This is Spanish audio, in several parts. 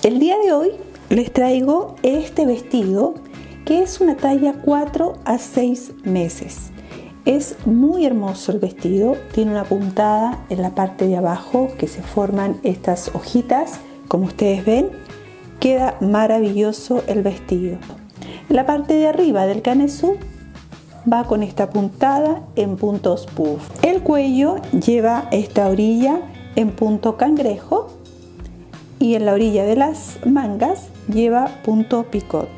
El día de hoy les traigo este vestido que es una talla 4 a 6 meses. Es muy hermoso el vestido, tiene una puntada en la parte de abajo que se forman estas hojitas, como ustedes ven, queda maravilloso el vestido. En la parte de arriba del canesú va con esta puntada en puntos puff. El cuello lleva esta orilla en punto cangrejo y en la orilla de las mangas lleva punto picot.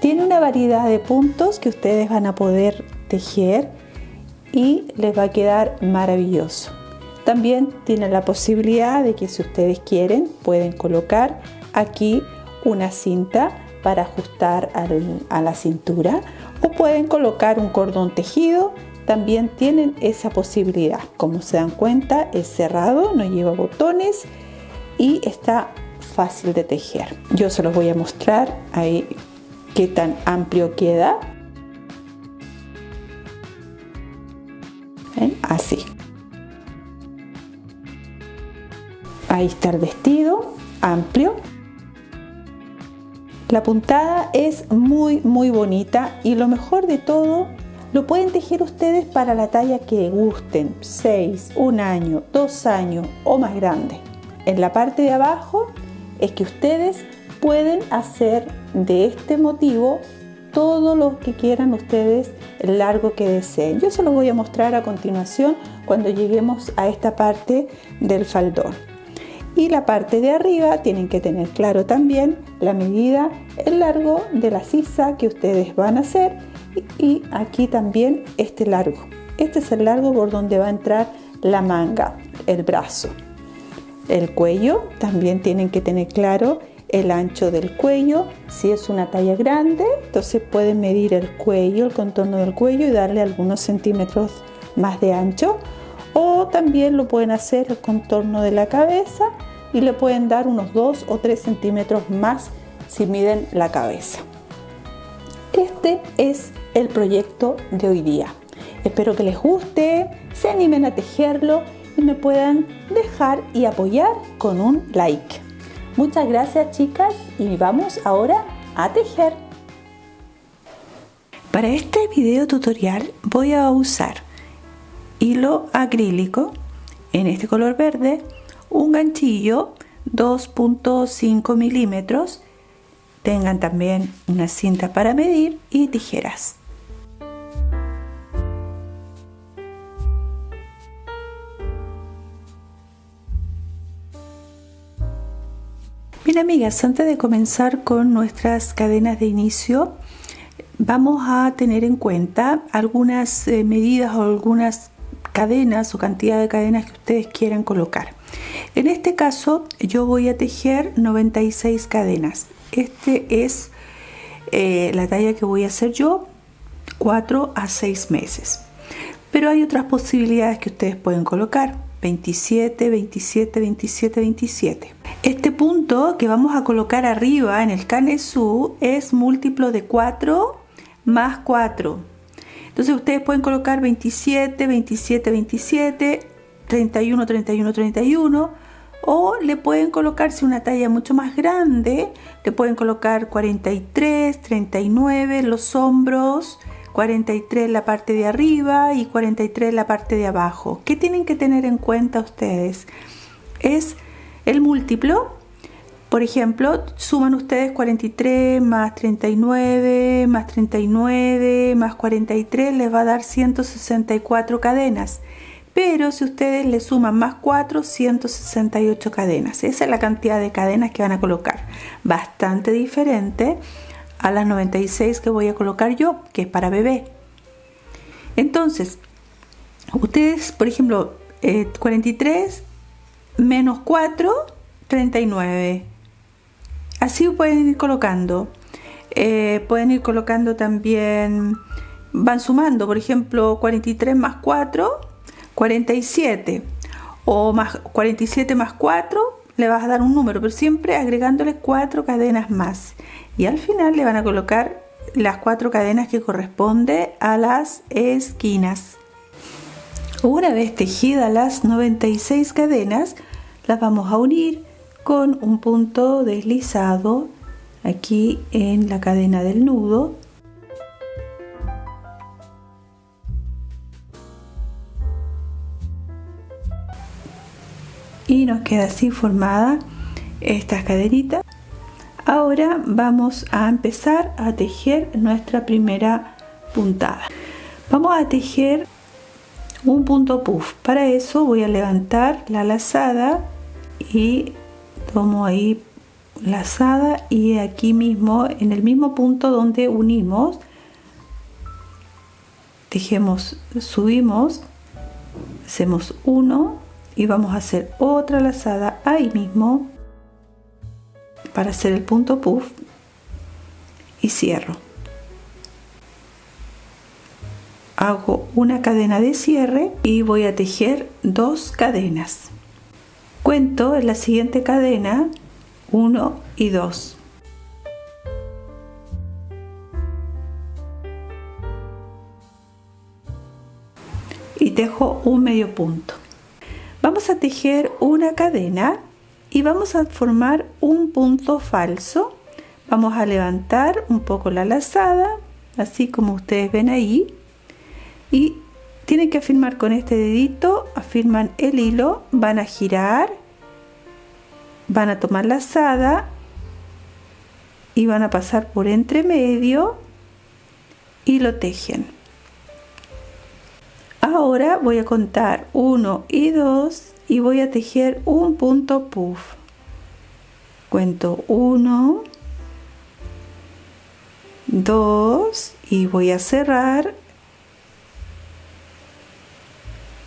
Tiene una variedad de puntos que ustedes van a poder tejer y les va a quedar maravilloso. También tienen la posibilidad de que si ustedes quieren pueden colocar aquí una cinta para ajustar a la cintura o pueden colocar un cordón tejido. También tienen esa posibilidad. Como se dan cuenta, es cerrado, no lleva botones y está fácil de tejer. Yo se los voy a mostrar ahí qué tan amplio queda. ¿Ven? Así. Ahí está el vestido amplio. La puntada es muy bonita y lo mejor de todo, lo pueden tejer ustedes para la talla que gusten, 6, 1 año, 2 años o más grande. En la parte de abajo es que ustedes pueden hacer de este motivo todo lo que quieran ustedes, el largo que deseen. Yo se los voy a mostrar a continuación cuando lleguemos a esta parte del faldón. Y la parte de arriba tienen que tener claro también la medida, el largo de la sisa que ustedes van a hacer y aquí también este largo. Este es el largo por donde va a entrar la manga, el brazo. El cuello también tienen que tener claro el ancho del cuello. Si es una talla grande, entonces pueden medir el cuello, el contorno del cuello y darle algunos centímetros más de ancho. O también lo pueden hacer el contorno de la cabeza y le pueden dar unos 2 o 3 centímetros más si miden la cabeza. Este es el proyecto de hoy día. Espero que les guste, se animen a tejerlo y me puedan dejar y apoyar con un like. Muchas gracias, chicas, y vamos ahora a tejer. Para este video tutorial voy a usar hilo acrílico en este color verde, un ganchillo 2.5 milímetros, tengan también una cinta para medir y tijeras. Bien, amigas, antes de comenzar con nuestras cadenas de inicio, vamos a tener en cuenta algunas medidas o algunas cadenas o cantidad de cadenas que ustedes quieran colocar. En este caso yo voy a tejer 96 cadenas. Este es la talla que voy a hacer yo, 4 a 6 meses. Pero hay otras posibilidades que ustedes pueden colocar, 27, 27, 27, 27. Este punto que vamos a colocar arriba en el canesú es múltiplo de 4 más 4. Entonces ustedes pueden colocar 27, 27, 27, 31, 31, 31 o le pueden colocar, si una talla mucho más grande, le pueden colocar 43, 39 los hombros, 43 la parte de arriba y 43 la parte de abajo. ¿Qué tienen que tener en cuenta ustedes? Es el múltiplo. Por ejemplo, suman ustedes 43 más 39 más 39 más 43, les va a dar 164 cadenas. Pero si ustedes le suman más 4, 168 cadenas. Esa es la cantidad de cadenas que van a colocar. Bastante diferente a las 96 que voy a colocar yo, que es para bebé. Entonces, ustedes, por ejemplo, 43 menos 4, 39. Así pueden ir colocando. Pueden ir colocando también, van sumando, por ejemplo, 43 más 4, 47. O más 47 más 4, le vas a dar un número, pero siempre agregándole 4 cadenas más. Y al final le van a colocar las 4 cadenas que corresponde a las esquinas. Una vez tejidas las 96 cadenas, las vamos a unir con un punto deslizado aquí en la cadena del nudo. Y nos queda así formada esta cadenita. Ahora vamos a empezar a tejer nuestra primera puntada. Vamos a tejer un punto puff. Para eso voy a levantar la lazada y tomo ahí lazada, y aquí mismo en el mismo punto donde unimos tejemos, subimos, hacemos uno y vamos a hacer otra lazada ahí mismo para hacer el punto puff y cierro. Hago una cadena de cierre y voy a tejer 2 cadenas. Cuento en la siguiente cadena 1 y 2. Y tejo un medio punto. Vamos a tejer una cadena y vamos a formar un punto falso. Vamos a levantar un poco la lazada, así como ustedes ven ahí, y tienen que afirmar con este dedito, afirman el hilo, van a girar, van a tomar lazada y van a pasar por entre medio y lo tejen. Ahora voy a contar 1 y 2 y voy a tejer un punto puff. Cuento 1, 2 y voy a cerrar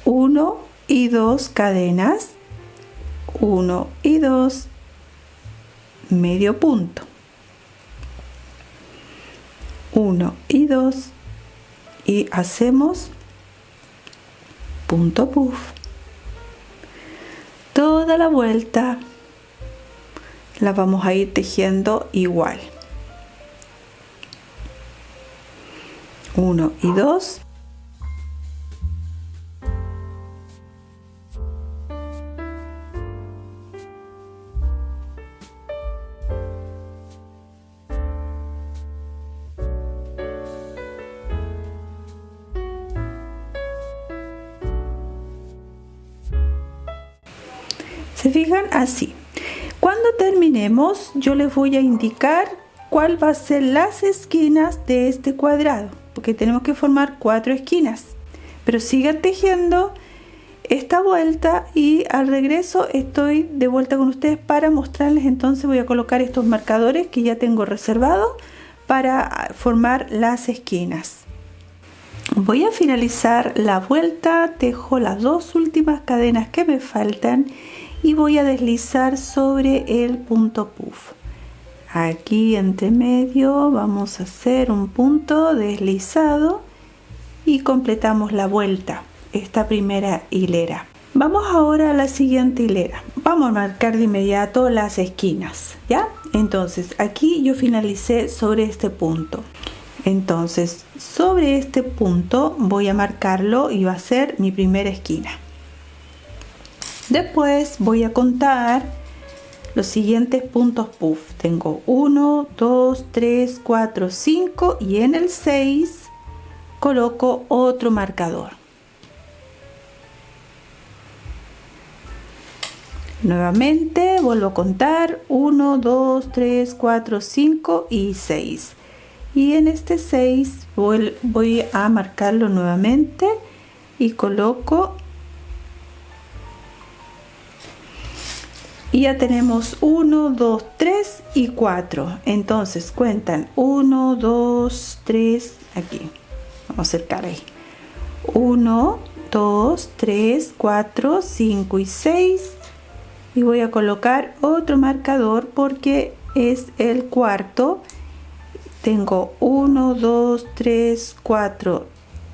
1 y 2 cadenas, 1 y 2, medio punto, 1 y 2 y hacemos punto puff. Toda la vuelta la vamos a ir tejiendo igual. 1 y 2. ¿Se fijan? Así. Cuando terminemos, yo les voy a indicar cuál va a ser las esquinas de este cuadrado, porque tenemos que formar 4 esquinas. Pero sigan tejiendo esta vuelta y al regreso estoy de vuelta con ustedes para mostrarles. Entonces voy a colocar estos marcadores que ya tengo reservados para formar las esquinas. Voy a finalizar la vuelta, tejo las 2 últimas cadenas que me faltan y voy a deslizar sobre el punto puff. Aquí entre medio vamos a hacer un punto deslizado y completamos la vuelta, esta primera hilera. Vamos ahora a la siguiente hilera. Vamos a marcar de inmediato las esquinas, ¿ya? Entonces aquí yo finalicé sobre este punto. Entonces sobre este punto voy a marcarlo y va a ser mi primera esquina. Después voy a contar los siguientes puntos puff. Tengo 1, 2, 3, 4, 5 y en el 6 coloco otro marcador. Nuevamente vuelvo a contar 1, 2, 3, 4, 5 y 6. Y en este 6 voy a marcarlo nuevamente y coloco. Y ya tenemos 1, 2, 3 y 4. Entonces cuentan 1, 2, 3, aquí. Vamos a acercar ahí. 1, 2, 3, 4, 5 y 6. Y voy a colocar otro marcador porque es el cuarto. Tengo 1, 2, 3, 4,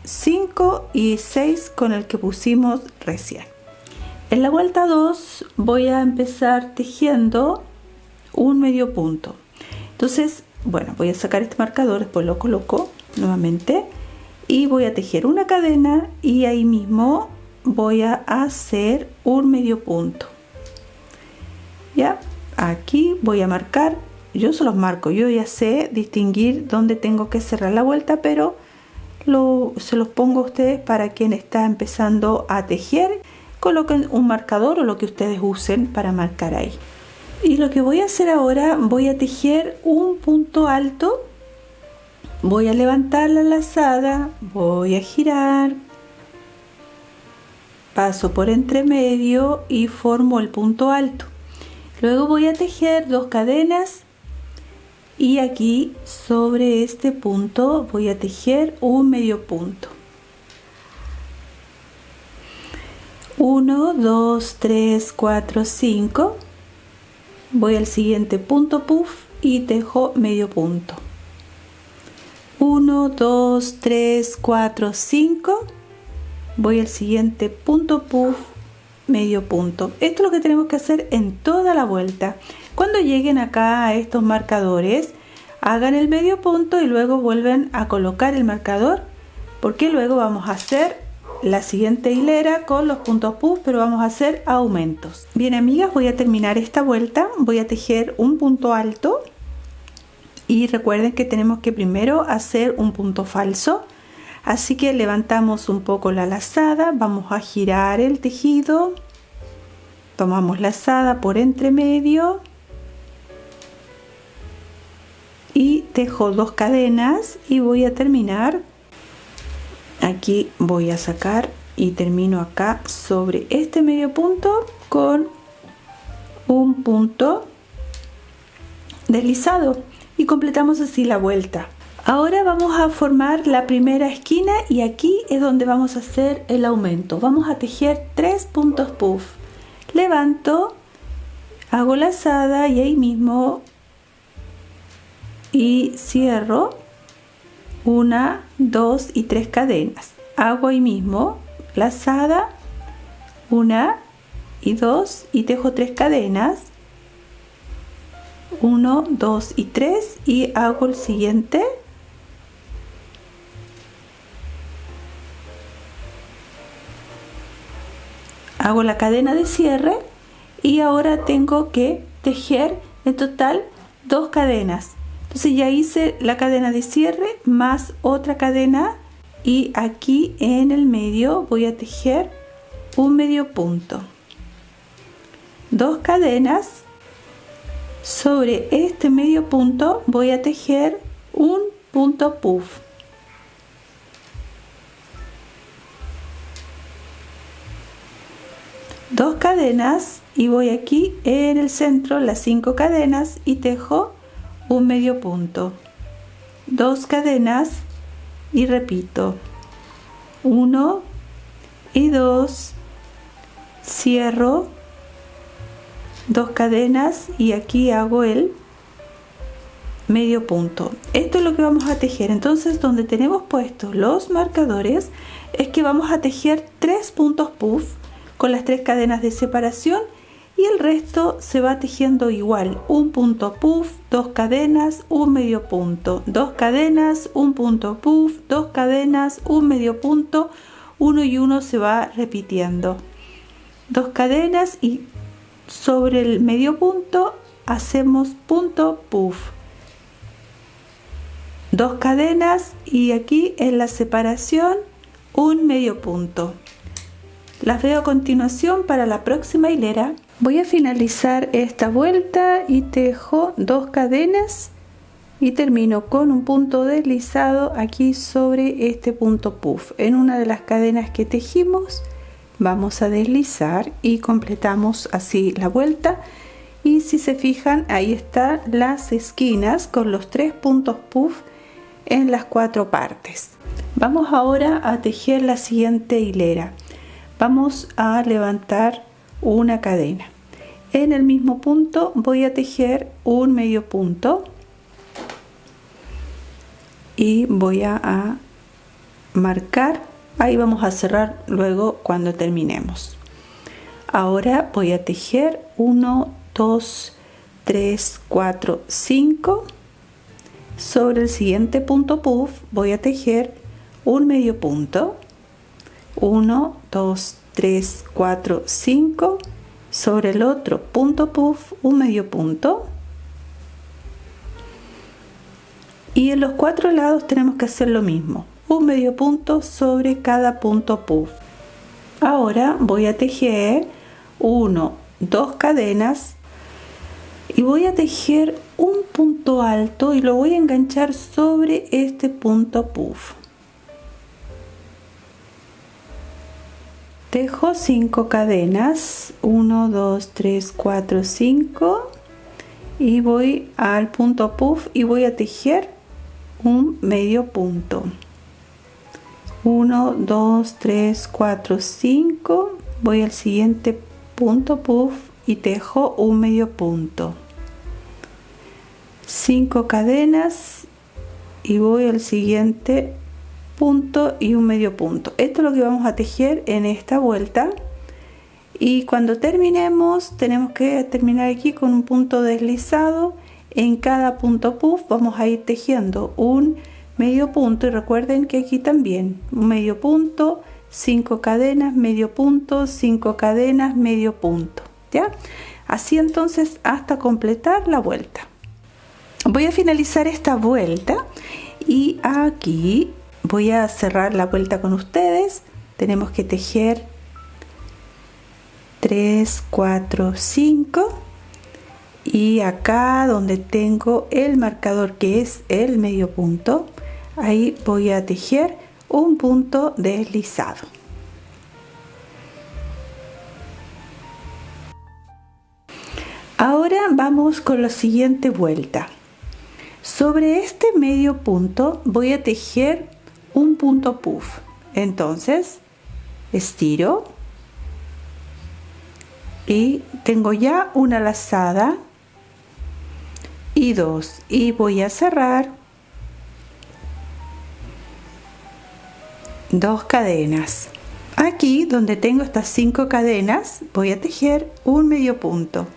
5 y 6 con el que pusimos recién. En la vuelta 2 voy a empezar tejiendo un medio punto. Entonces, bueno, voy a sacar este marcador, después lo coloco nuevamente y voy a tejer una cadena y ahí mismo voy a hacer un medio punto. ¿Ya? aquí voy a marcar, yo se los marco, yo ya sé distinguir dónde tengo que cerrar la vuelta, pero se los pongo a ustedes para quien está empezando a tejer. Coloquen un marcador o lo que ustedes usen para marcar ahí. Y lo que voy a hacer ahora, voy a tejer un punto alto, voy a levantar la lazada, voy a girar, paso por entre medio y formo el punto alto. Luego voy a tejer 2 cadenas y aquí sobre este punto voy a tejer un medio punto. 1, 2, 3, 4, 5. Voy al siguiente punto puff y tejo medio punto. 1, 2, 3, 4, 5. Voy al siguiente punto puff, medio punto. Esto es lo que tenemos que hacer en toda la vuelta. Cuando lleguen acá a estos marcadores, hagan el medio punto y luego vuelven a colocar el marcador, porque luego vamos a hacer la siguiente hilera con los puntos puff, pero vamos a hacer aumentos. Bien, amigas, voy a terminar esta vuelta, voy a tejer un punto alto y recuerden que tenemos que primero hacer un punto falso, así que levantamos un poco la lazada, vamos a girar el tejido, tomamos lazada por entre medio y tejo 2 cadenas y voy a terminar. Aquí voy a sacar y termino acá sobre este medio punto con un punto deslizado y completamos así la vuelta. Ahora vamos a formar la primera esquina y aquí es donde vamos a hacer el aumento. Vamos a tejer 3 puntos puff. Levanto, hago lazada y ahí mismo y cierro 1, 2 y 3 cadenas. Hago ahí mismo lazada, 1 y 2 y tejo 3 cadenas, 1, 2 y 3 y hago el siguiente. Hago la cadena de cierre y ahora tengo que tejer en total 2 cadenas. Entonces ya hice la cadena de cierre más otra cadena y aquí en el medio voy a tejer un medio punto. 2 cadenas. Sobre este medio punto voy a tejer un punto puff. Dos cadenas y voy aquí en el centro las 5 cadenas y tejo un medio punto, 2 cadenas y repito 1 y 2, cierro 2 cadenas y aquí hago el medio punto. Esto es lo que vamos a tejer. Entonces donde tenemos puestos los marcadores es que vamos a tejer 3 puntos puff con las 3 cadenas de separación y el resto se va tejiendo igual, un punto puff, 2 cadenas, un medio punto, 2 cadenas, un punto puff, 2 cadenas, un medio punto, 1 y 1 se va repitiendo, 2 cadenas y sobre el medio punto hacemos punto puff, 2 cadenas y aquí en la separación un medio punto. Las veo a continuación para la próxima hilera. Voy a finalizar esta vuelta y tejo 2 cadenas y termino con un punto deslizado aquí sobre este punto puff. En una de las cadenas que tejimos vamos a deslizar y completamos así la vuelta. Y si se fijan, ahí están las esquinas con los 3 puntos puff en las 4 partes. Vamos ahora a tejer la siguiente hilera. Vamos a levantar una cadena. En el mismo punto voy a tejer un medio punto y voy a marcar. Ahí vamos a cerrar luego cuando terminemos. Ahora voy a tejer 1, 2, 3, 4, 5. Sobre el siguiente punto puff voy a tejer un medio punto. 1, 2, 3, 4, 5. sobre el otro punto puff un medio punto, y en los 4 lados tenemos que hacer lo mismo, un medio punto sobre cada punto puff. Ahora voy a tejer 1, 2 cadenas y voy a tejer un punto alto y lo voy a enganchar sobre este punto puff. Tejo 5 cadenas, 1, 2, 3, 4, 5, y voy al punto puff y voy a tejer un medio punto. 1, 2, 3, 4, 5, voy al siguiente punto puff y tejo un medio punto. 5 cadenas y voy al siguiente punto y un medio punto. Esto es lo que vamos a tejer en esta vuelta, y cuando terminemos tenemos que terminar aquí con un punto deslizado. En cada punto puff vamos a ir tejiendo un medio punto, y recuerden que aquí también un medio punto, 5 cadenas, medio punto, 5 cadenas, medio punto, ¿ya? Así entonces hasta completar la vuelta. Voy a finalizar esta vuelta y aquí voy a cerrar la vuelta con ustedes. Tenemos que tejer 3, 4, 5, y acá donde tengo el marcador que es el medio punto, ahí voy a tejer un punto deslizado. Ahora vamos con la siguiente vuelta. Sobre este medio punto voy a tejer un punto puff. Entonces estiro y tengo ya una lazada y 2, y voy a cerrar 2 cadenas. Aquí donde tengo estas 5 cadenas voy a tejer un medio punto.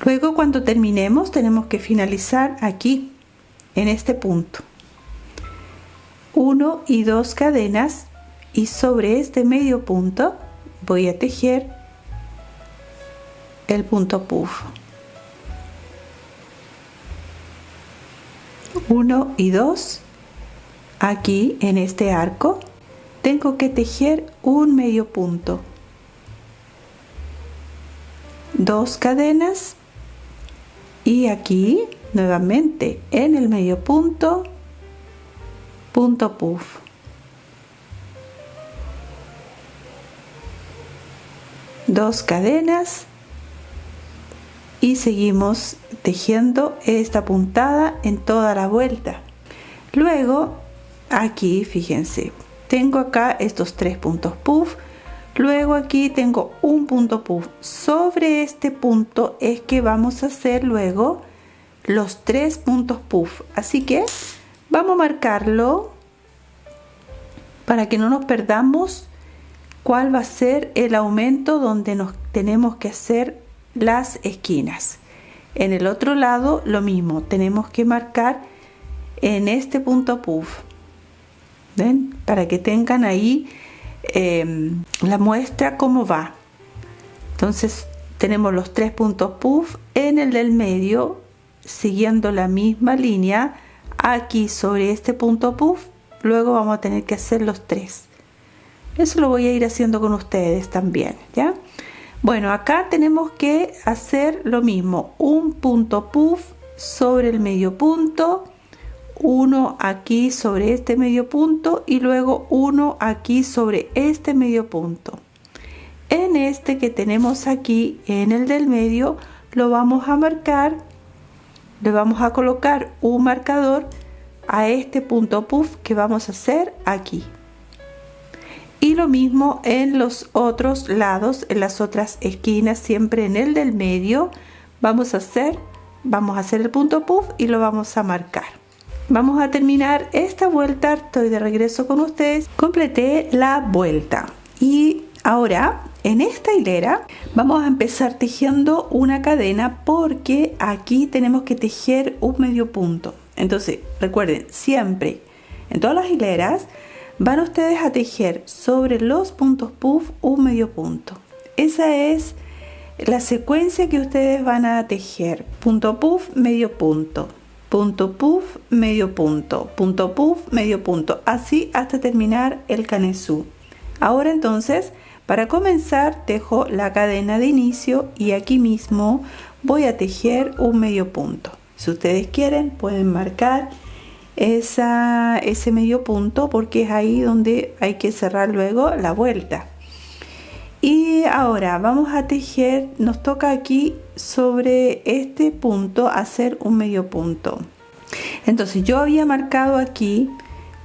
Luego, cuando terminemos, tenemos que finalizar aquí en este punto, 1 y 2 cadenas, y sobre este medio punto voy a tejer el punto puff. 1 y 2. Aquí en este arco tengo que tejer un medio punto, 2 cadenas, y aquí nuevamente en el medio punto, punto puff. Dos cadenas, y seguimos tejiendo esta puntada en toda la vuelta. Luego aquí fíjense, tengo acá estos 3 puntos puff. Luego aquí tengo un punto puff. Sobre este punto es que vamos a hacer luego los 3 puntos puff. Así que vamos a marcarlo para que no nos perdamos cuál va a ser el aumento donde nos tenemos que hacer las esquinas. En el otro lado lo mismo, tenemos que marcar en este punto puff. ¿Ven? Para que tengan ahí la muestra cómo va. Entonces tenemos los 3 puntos puff en el del medio, siguiendo la misma línea. Aquí sobre este punto puff, luego vamos a tener que hacer los 3. Eso lo voy a ir haciendo con ustedes también, ¿ya? Bueno, acá tenemos que hacer lo mismo, un punto puff sobre el medio punto, uno aquí sobre este medio punto, y luego uno aquí sobre este medio punto. En este que tenemos aquí, en el del medio, lo vamos a marcar, le vamos a colocar un marcador a este punto puff que vamos a hacer aquí. Y lo mismo en los otros lados, en las otras esquinas, siempre en el del medio vamos a hacer el punto puff y lo vamos a marcar. Vamos a terminar esta vuelta. Estoy de regreso con ustedes. Completé la vuelta y ahora en esta hilera vamos a empezar tejiendo una cadena, porque aquí tenemos que tejer un medio punto. Entonces recuerden, siempre en todas las hileras van ustedes a tejer sobre los puntos puff un medio punto. Esa es la secuencia que ustedes van a tejer: punto puff, medio punto, punto puff, medio punto, punto puff, medio punto, así hasta terminar el canesú. Ahora entonces, para comenzar, tejo la cadena de inicio y aquí mismo voy a tejer un medio punto. Si ustedes quieren, pueden marcar ese medio punto porque es ahí donde hay que cerrar luego la vuelta. Y ahora vamos a tejer, nos toca aquí sobre este punto hacer un medio punto. Entonces yo había marcado aquí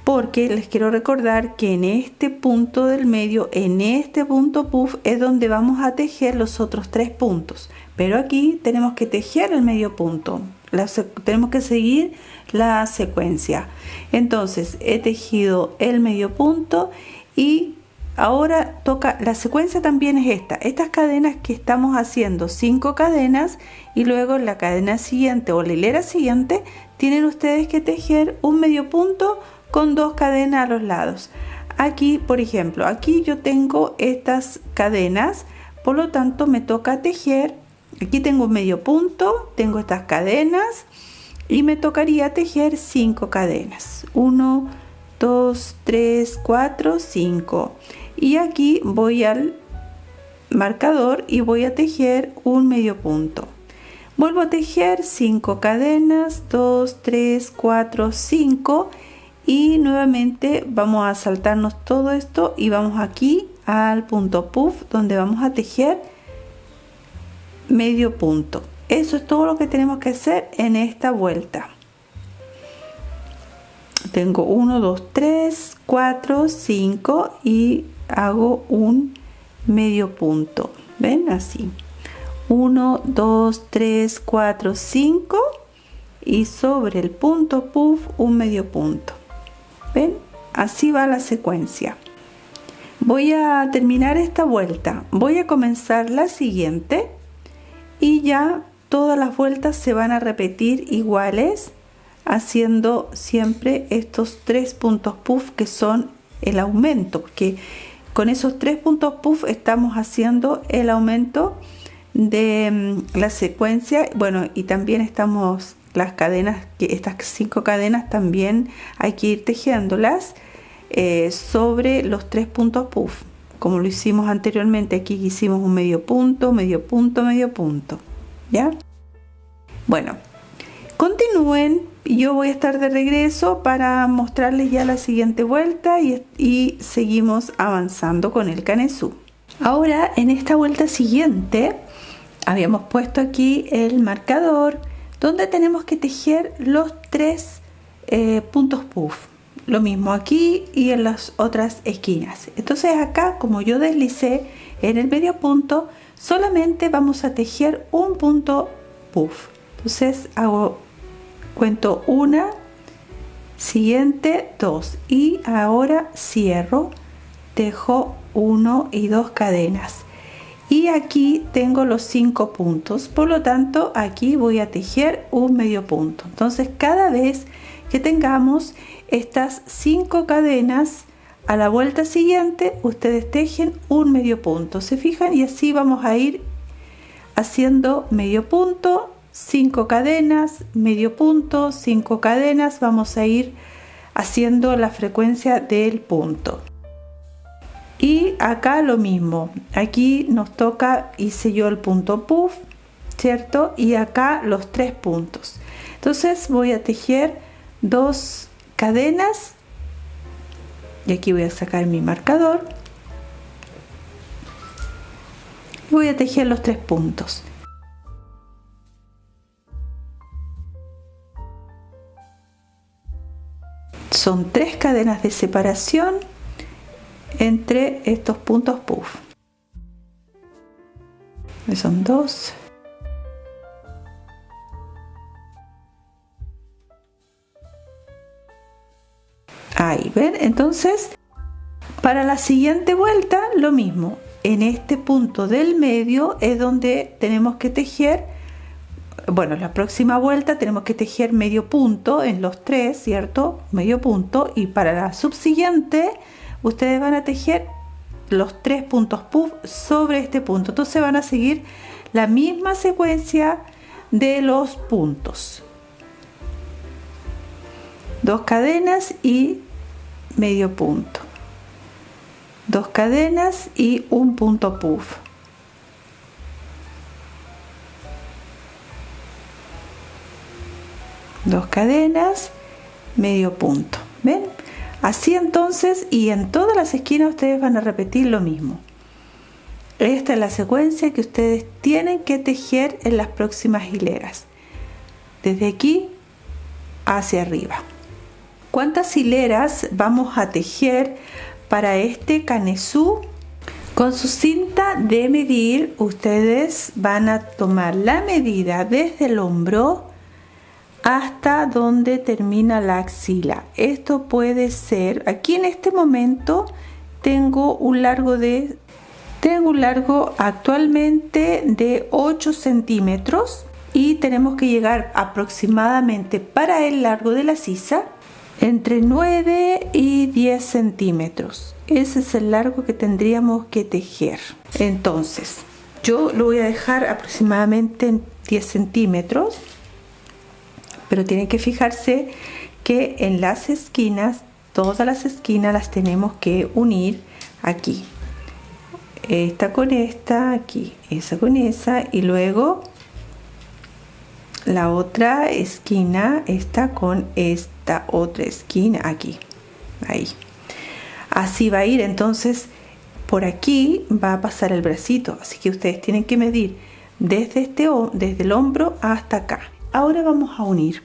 porque les quiero recordar que en este punto del medio, en este punto puff, es donde vamos a tejer los otros 3 puntos. Pero aquí tenemos que tejer el medio punto, tenemos que seguir la secuencia. Entonces he tejido el medio punto y ahora toca, la secuencia también es estas cadenas que estamos haciendo, 5 cadenas, y luego en la cadena siguiente o la hilera siguiente tienen ustedes que tejer un medio punto con 2 cadenas a los lados. Aquí, por ejemplo, aquí yo tengo estas cadenas, por lo tanto me toca tejer, aquí tengo un medio punto, tengo estas cadenas y me tocaría tejer 5 cadenas. 1, 2, 3, 4, 5. Y aquí voy al marcador y voy a tejer un medio punto. Vuelvo a tejer 5 cadenas, 2, 3, 4, 5 y nuevamente vamos a saltarnos todo esto y vamos aquí al punto puff donde vamos a tejer medio punto. Eso es todo lo que tenemos que hacer en esta vuelta. Tengo 1, 2, 3, 4, 5 y hago un medio punto. ¿Ven? Así. 1, 2, 3, 4, 5 y sobre el punto puff un medio punto. ¿Ven? Así va la secuencia. Voy a terminar esta vuelta. Voy a comenzar la siguiente y ya todas las vueltas se van a repetir iguales, haciendo siempre estos 3 puntos puff que son el aumento, porque con esos 3 puntos puff estamos haciendo el aumento de la secuencia. Bueno, y también estamos las cadenas, que estas 5 cadenas también hay que ir tejiéndolas sobre los 3 puntos puff, como lo hicimos anteriormente. Aquí hicimos un medio punto, medio punto, medio punto. ¿Ya? Bueno, continúen. Yo voy a estar de regreso para mostrarles ya la siguiente vuelta y seguimos avanzando con el canesú. Ahora en esta vuelta siguiente habíamos puesto aquí el marcador donde tenemos que tejer los 3 puntos puff. Lo mismo aquí y en las otras esquinas. Entonces acá, como yo deslicé en el medio punto, solamente vamos a tejer un punto puff. Entonces cuento 1, siguiente 2 y ahora cierro, tejo 1 y 2 cadenas y aquí tengo los 5 puntos, por lo tanto aquí voy a tejer un medio punto. Entonces cada vez que tengamos estas 5 cadenas a la vuelta siguiente, ustedes tejen un medio punto, ¿se fijan? Y así vamos a ir haciendo medio punto, 5 cadenas, medio punto, 5 cadenas, vamos a ir haciendo la frecuencia del punto. Y acá lo mismo, aquí nos toca, hice yo el punto puff, ¿cierto? Y acá los 3 puntos. Entonces voy a tejer 2 cadenas y aquí voy a sacar mi marcador y voy a tejer los 3 puntos. Son 3 cadenas de separación entre estos puntos puff. Son 2. Ahí ven. Entonces para la siguiente vuelta lo mismo. En este punto del medio es donde tenemos que tejer bueno, la próxima vuelta tenemos que tejer medio punto en los tres, ¿cierto? Medio punto, y para la subsiguiente ustedes van a tejer los 3 puntos puff sobre este punto. Entonces van a seguir la misma secuencia de los puntos. 2 cadenas y medio punto, 2 cadenas y un punto puff, dos cadenas, medio punto. ¿Ven? Así entonces, y en todas las esquinas ustedes van a repetir lo mismo. Esta es la secuencia que ustedes tienen que tejer en las próximas hileras, desde aquí hacia arriba. ¿Cuántas hileras vamos a tejer para este canesú? Con su cinta de medir ustedes van a tomar la medida desde el hombro hasta donde termina la axila. Esto puede ser, aquí en este momento tengo un largo actualmente de 8 centímetros y tenemos que llegar aproximadamente para el largo de la sisa entre 9 y 10 centímetros. Ese es el largo que tendríamos que tejer. Entonces yo lo voy a dejar aproximadamente en 10 centímetros, pero tienen que fijarse que en las esquinas, todas las esquinas las tenemos que unir aquí, esta con esta aquí, esa con esa, y luego la otra esquina, esta con esta otra esquina aquí, ahí. Así va a ir. Entonces por aquí va a pasar el bracito, así que ustedes tienen que medir desde el hombro hasta acá. Ahora vamos a unir.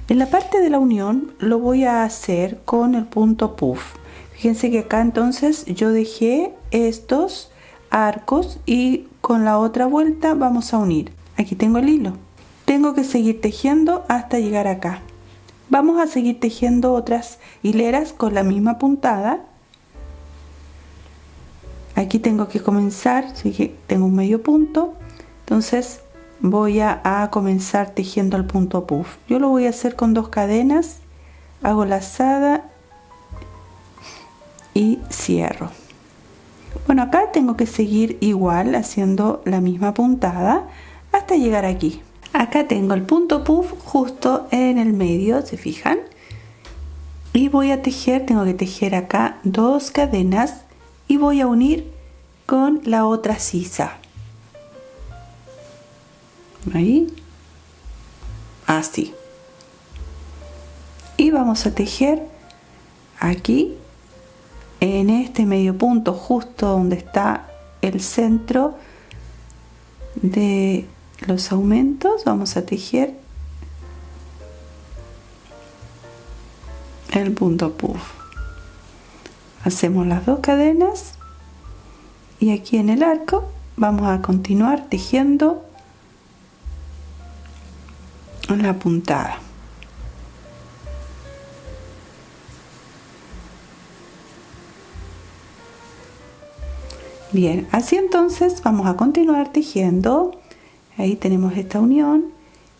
En la parte de la unión lo voy a hacer con el punto puff. Fíjense que acá entonces yo dejé estos arcos y con la otra vuelta vamos a unir. Aquí tengo el hilo. Tengo que seguir tejiendo hasta llegar acá. Vamos a seguir tejiendo otras hileras con la misma puntada. Aquí tengo que comenzar, así que tengo un medio punto. Entonces voy a comenzar tejiendo el punto puff. Yo lo voy a hacer con 2 cadenas, hago lazada y cierro. Bueno, acá tengo que seguir igual haciendo la misma puntada hasta llegar aquí. Acá tengo el punto puff justo en el medio, ¿se fijan? Y voy a tejer, tengo que tejer acá 2 cadenas y voy a unir con la otra sisa. Ahí, así. Y vamos a tejer aquí en este medio punto, justo donde está el centro de los aumentos. Vamos a tejer el punto puff. Hacemos las 2 cadenas y aquí en el arco vamos a continuar tejiendo la puntada. Bien, así entonces vamos a continuar tejiendo. Ahí tenemos esta unión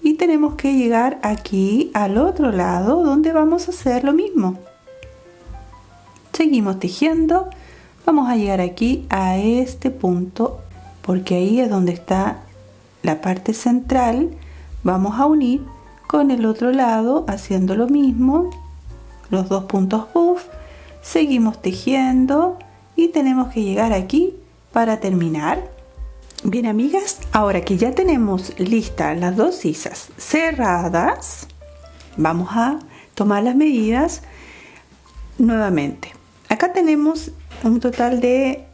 y tenemos que llegar aquí al otro lado donde vamos a hacer lo mismo. Seguimos tejiendo, vamos a llegar aquí a este punto porque ahí es donde está la parte central. Vamos a unir con el otro lado haciendo lo mismo, los 2 puntos puff. Seguimos tejiendo y tenemos que llegar aquí para terminar. Bien, amigas, ahora que ya tenemos listas las 2 sisas cerradas, vamos a tomar las medidas nuevamente. Acá tenemos un total de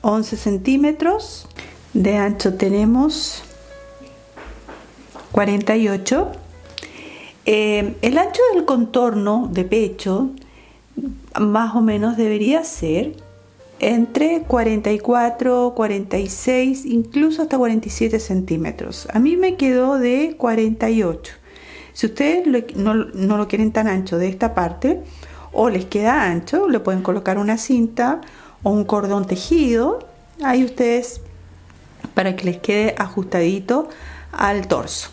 11 centímetros, de ancho tenemos 48. El ancho del contorno de pecho más o menos debería ser entre 44, 46, incluso hasta 47 centímetros. A mí me quedó de 48. Si ustedes no lo quieren tan ancho de esta parte o les queda ancho, le pueden colocar una cinta o un cordón tejido. Ahí ustedes, para que les quede ajustadito al torso.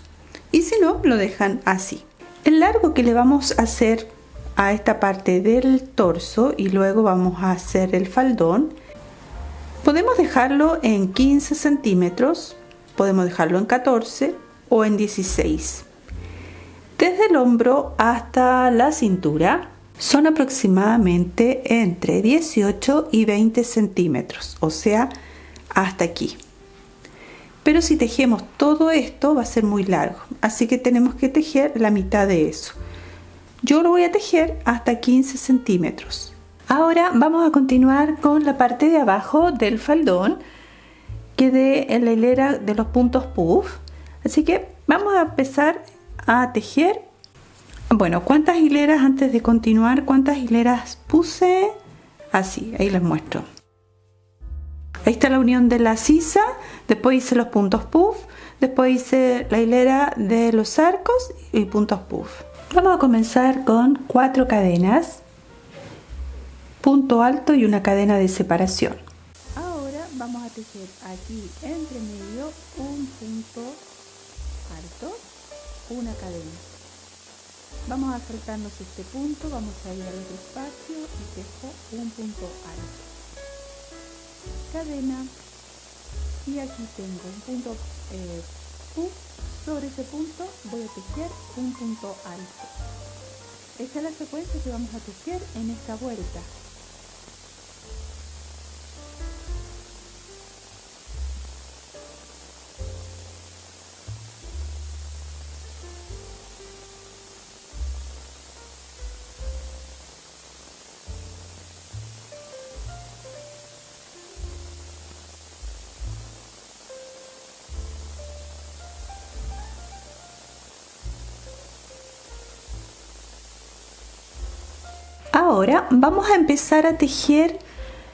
y si no, lo dejan así. El largo que le vamos a hacer a esta parte del torso y luego vamos a hacer el faldón, podemos dejarlo en 15 centímetros, podemos dejarlo en 14 o en 16. Desde el hombro hasta la cintura son aproximadamente entre 18 y 20 centímetros, o sea, hasta aquí. Pero si tejemos todo esto va a ser muy largo, así que tenemos que tejer la mitad de eso. Yo lo voy a tejer hasta 15 centímetros. Ahora vamos a continuar con la parte de abajo del faldón, que de la hilera de los puntos puff. Así que vamos a empezar a tejer. Bueno, ¿cuántas hileras antes de continuar? ¿Cuántas hileras puse? Así, ahí les muestro. Ahí está la unión de la sisa, después hice los puntos puff, después hice la hilera de los arcos y puntos puff. Vamos a comenzar con 4 cadenas, punto alto y una cadena de separación. Ahora vamos a tejer aquí entre medio un punto alto, una cadena. Vamos a saltarnos este punto, vamos a ir al otro espacio y tejo un punto alto, cadena, y aquí tengo un punto puff. Sobre ese punto voy a tejer un punto alto. Esta es la secuencia que vamos a tejer en esta vuelta. Ahora vamos a empezar a tejer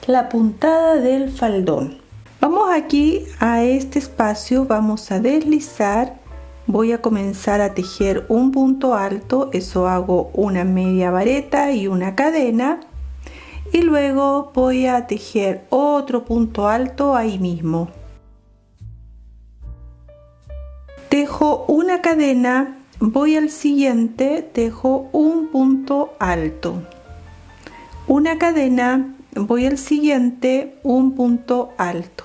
la puntada del faldón. Vamos aquí a este espacio, vamos a deslizar, voy a comenzar a tejer un punto alto, eso hago una media vareta y una cadena, y luego voy a tejer otro punto alto ahí mismo. Tejo una cadena, voy al siguiente, tejo un punto alto. Una cadena, voy al siguiente, un punto alto.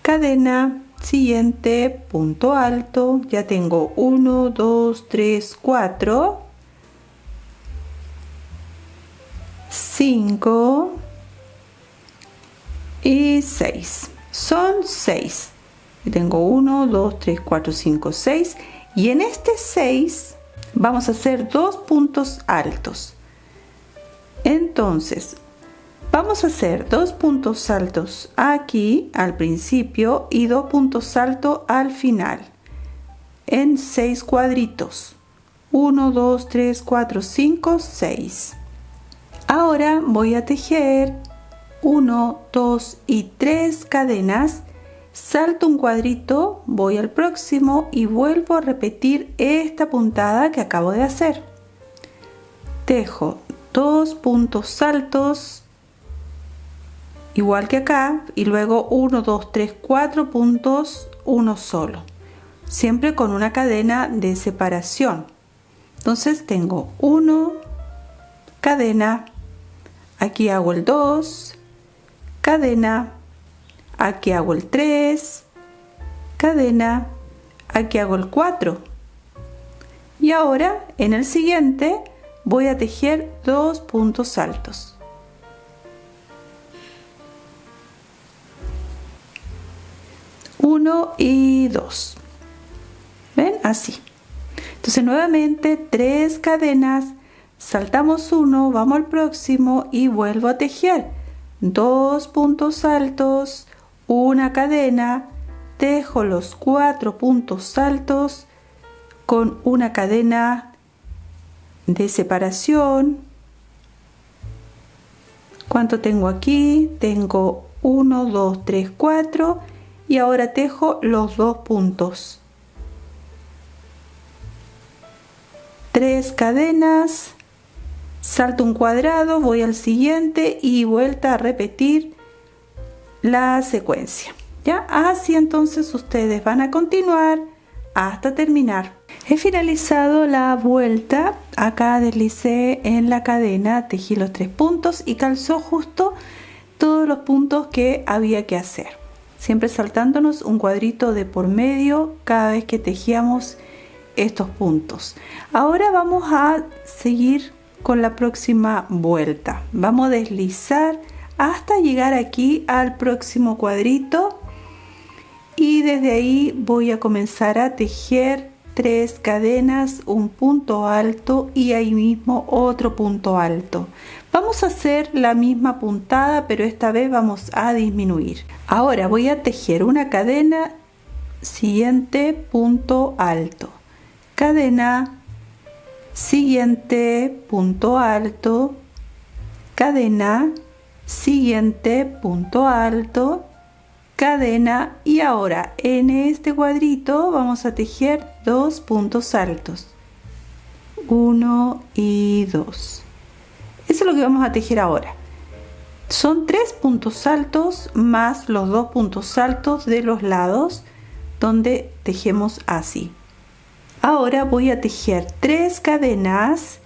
Cadena, siguiente, punto alto. Ya tengo 1, 2, 3, 4, 5 y 6. Son 6. Tengo 1, 2, 3, 4, 5, 6. Y en este 6 vamos a hacer 2 puntos altos. Entonces, vamos a hacer 2 puntos altos aquí al principio y 2 puntos altos al final, en 6 cuadritos. 1, 2, 3, 4, 5, 6. Ahora voy a tejer 1, 2 y 3 cadenas, salto un cuadrito, voy al próximo y vuelvo a repetir esta puntada que acabo de hacer. Tejo 2 puntos altos igual que acá y luego 1, 2, 3, 4 puntos, uno solo, siempre con una cadena de separación. Entonces tengo 1, cadena, aquí hago el 2, cadena, aquí hago el 3, cadena, aquí hago el 4, y ahora en el siguiente voy a tejer 2 puntos altos. Uno y 2. ¿Ven? Así. Entonces nuevamente 3 cadenas, saltamos 1, vamos al próximo y vuelvo a tejer 2 puntos altos, una cadena, tejo los 4 puntos altos con una cadena de separación. ¿Cuánto tengo aquí? Tengo 1, 2, 3, 4 y ahora tejo los 2 puntos. 3 cadenas, salto un cuadrado, voy al siguiente y vuelta a repetir la secuencia. ¿Ya? Así entonces ustedes van a continuar hasta terminar. He finalizado la vuelta, acá deslicé en la cadena, tejí los 3 puntos y calzó justo todos los puntos que había que hacer, siempre saltándonos un cuadrito de por medio cada vez que tejíamos estos puntos. Ahora vamos a seguir con la próxima vuelta. Vamos a deslizar hasta llegar aquí al próximo cuadrito y desde ahí voy a comenzar a tejer 3 cadenas, un punto alto y ahí mismo otro punto alto. Vamos a hacer la misma puntada, pero esta vez vamos a disminuir. Ahora voy a tejer una cadena, siguiente punto alto, cadena, siguiente punto alto, cadena, siguiente punto alto, cadena, y ahora en este cuadrito vamos a tejer 2 puntos altos, 1 y 2. Eso es lo que vamos a tejer ahora. Son 3 puntos altos más los 2 puntos altos de los lados donde tejemos así. Ahora voy a tejer 3 cadenas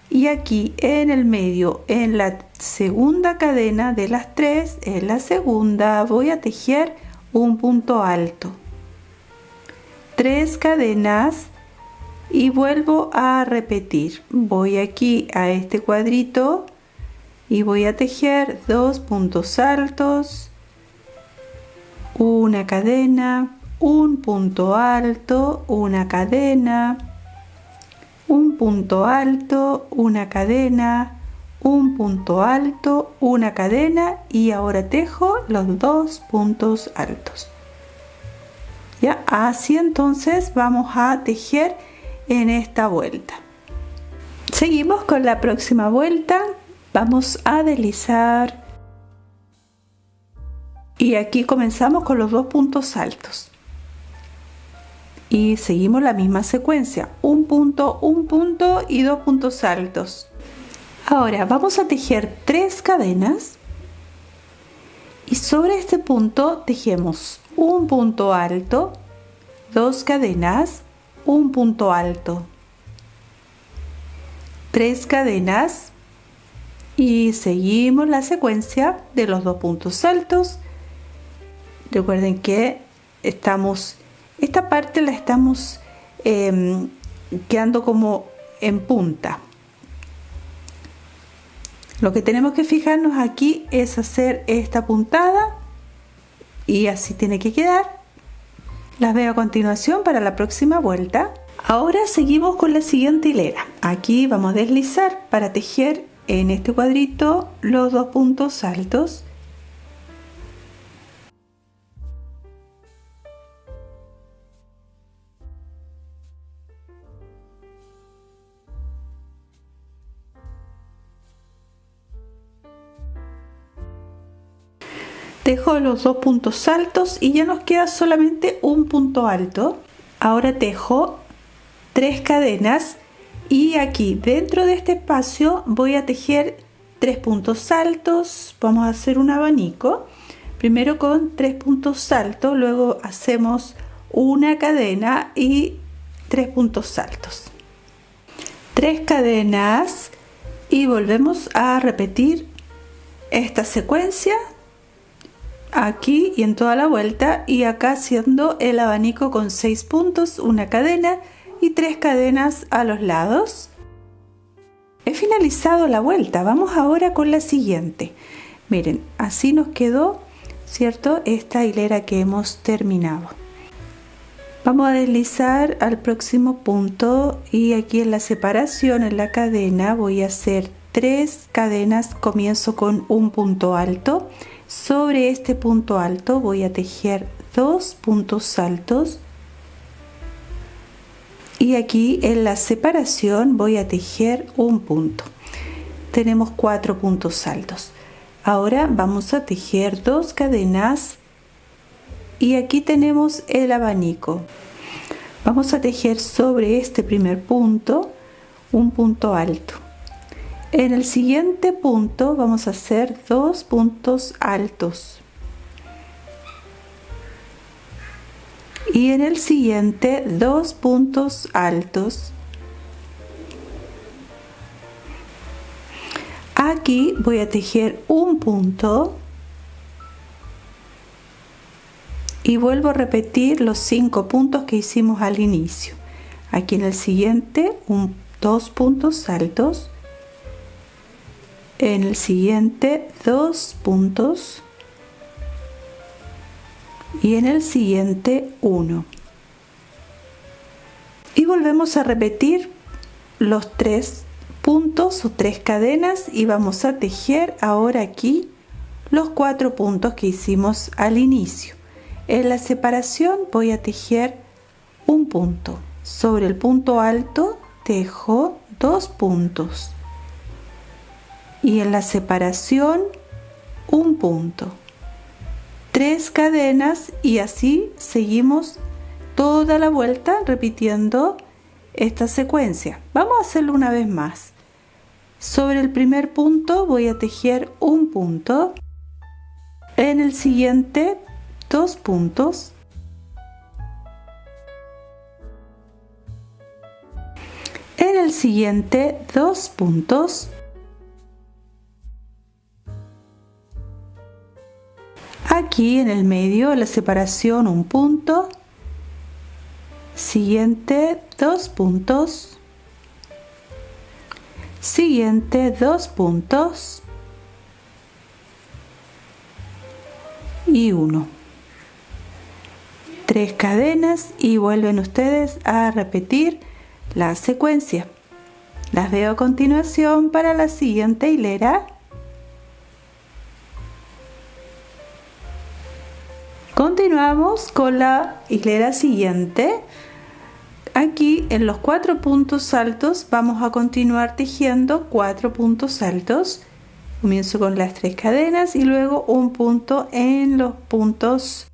y aquí en el medio, en la segunda cadena de las 3, en la segunda voy a tejer un punto alto, 3 cadenas y vuelvo a repetir. Voy aquí a este cuadrito y voy a tejer 2 puntos altos, una cadena, un punto alto, una cadena, un punto alto, una cadena, un punto alto, una cadena, y ahora tejo los 2 puntos altos. Ya, así entonces vamos a tejer en esta vuelta. Seguimos con la próxima vuelta. Vamos a deslizar y aquí comenzamos con los 2 puntos altos y seguimos la misma secuencia, un punto y 2 puntos altos. Ahora vamos a tejer 3 cadenas y sobre este punto tejemos un punto alto, 2 cadenas, un punto alto, 3 cadenas y seguimos la secuencia de los 2 puntos altos. Recuerden que esta parte la estamos quedando como en punta. Lo que tenemos que fijarnos aquí es hacer esta puntada y así tiene que quedar. Las veo a continuación para la próxima vuelta. Ahora seguimos con la siguiente hilera. Aquí vamos a deslizar para tejer en este cuadrito los 2 puntos altos. Tejo los 2 puntos altos y ya nos queda solamente un punto alto. Ahora tejo 3 cadenas y aquí dentro de este espacio voy a tejer 3 puntos altos. Vamos a hacer un abanico primero con 3 puntos altos, luego hacemos una cadena y 3 puntos altos, 3 cadenas y volvemos a repetir esta secuencia aquí y en toda la vuelta, y acá haciendo el abanico con 6 puntos, una cadena y 3 cadenas a los lados. He finalizado la vuelta. Vamos ahora con la siguiente. Miren, así nos quedó, ¿cierto?, esta hilera que hemos terminado. Vamos a deslizar al próximo punto y aquí en la separación, en la cadena, voy a hacer 3 cadenas. Comienzo con un punto alto. Sobre este punto alto voy a tejer 2 puntos altos y aquí en la separación voy a tejer un punto. Tenemos 4 puntos altos. Ahora vamos a tejer 2 cadenas y aquí tenemos el abanico. Vamos a tejer sobre este primer punto un punto alto. En el siguiente punto vamos a hacer 2 puntos altos y en el siguiente 2 puntos altos. Aquí voy a tejer un punto y vuelvo a repetir los 5 puntos que hicimos al inicio. Aquí en el siguiente 2 puntos altos, en el siguiente 2 puntos y en el siguiente 1. Y volvemos a repetir los 3 puntos o 3 cadenas y vamos a tejer ahora aquí los 4 puntos que hicimos al inicio. En la separación voy a tejer un punto. Sobre el punto alto tejo 2 puntos y en la separación un punto, 3 cadenas y así seguimos toda la vuelta repitiendo esta secuencia. Vamos a hacerlo una vez más. Sobre el primer punto voy a tejer un punto, en el siguiente 2 puntos, en el siguiente 2 puntos, aquí en el medio de la separación un punto, siguiente 2 puntos, siguiente 2 puntos y 1. 3 cadenas y vuelven ustedes a repetir la secuencia. Las veo a continuación para la siguiente hilera. Continuamos con la hilera siguiente. Aquí en los 4 puntos altos vamos a continuar tejiendo 4 puntos altos. Comienzo con las 3 cadenas y luego un punto en los puntos.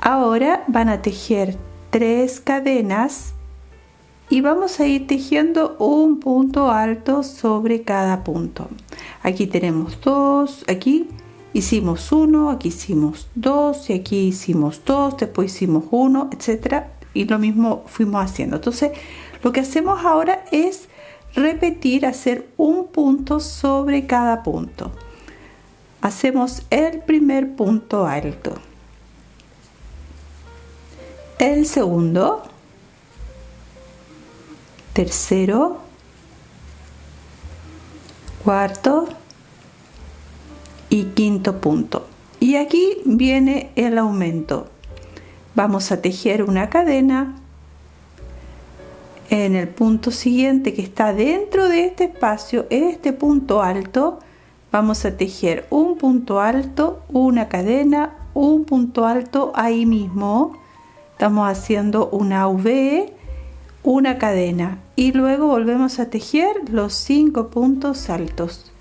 Ahora van a tejer 3 cadenas y vamos a ir tejiendo un punto alto sobre cada punto. Aquí tenemos 2, aquí hicimos 1, aquí hicimos 2 y aquí hicimos 2, después hicimos 1, etcétera, y lo mismo fuimos haciendo. Entonces, lo que hacemos ahora es repetir, hacer un punto sobre cada punto. Hacemos el primer punto alto, el segundo, tercero, cuarto y quinto punto. Y aquí viene el aumento. Vamos a tejer una cadena en el punto siguiente que está dentro de este espacio, este punto alto. Vamos a tejer un punto alto, una cadena, un punto alto ahí mismo. Estamos haciendo una V, una cadena y luego volvemos a tejer los 5 puntos altos.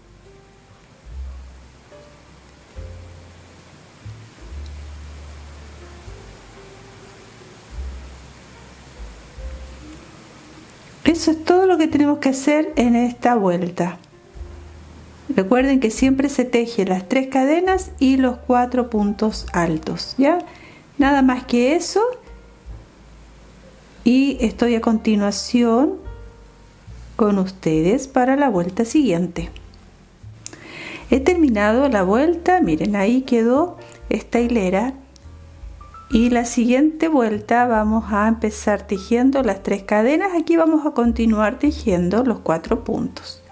Eso es todo lo que tenemos que hacer en esta vuelta. Recuerden que siempre se teje las 3 cadenas y los 4 puntos altos, ¿ya? Nada más que eso. Y estoy a continuación con ustedes para la vuelta siguiente. He terminado la vuelta, miren, ahí quedó esta hilera. Y la siguiente vuelta vamos a empezar tejiendo las 3 cadenas. Aquí vamos a continuar tejiendo los 4 puntos.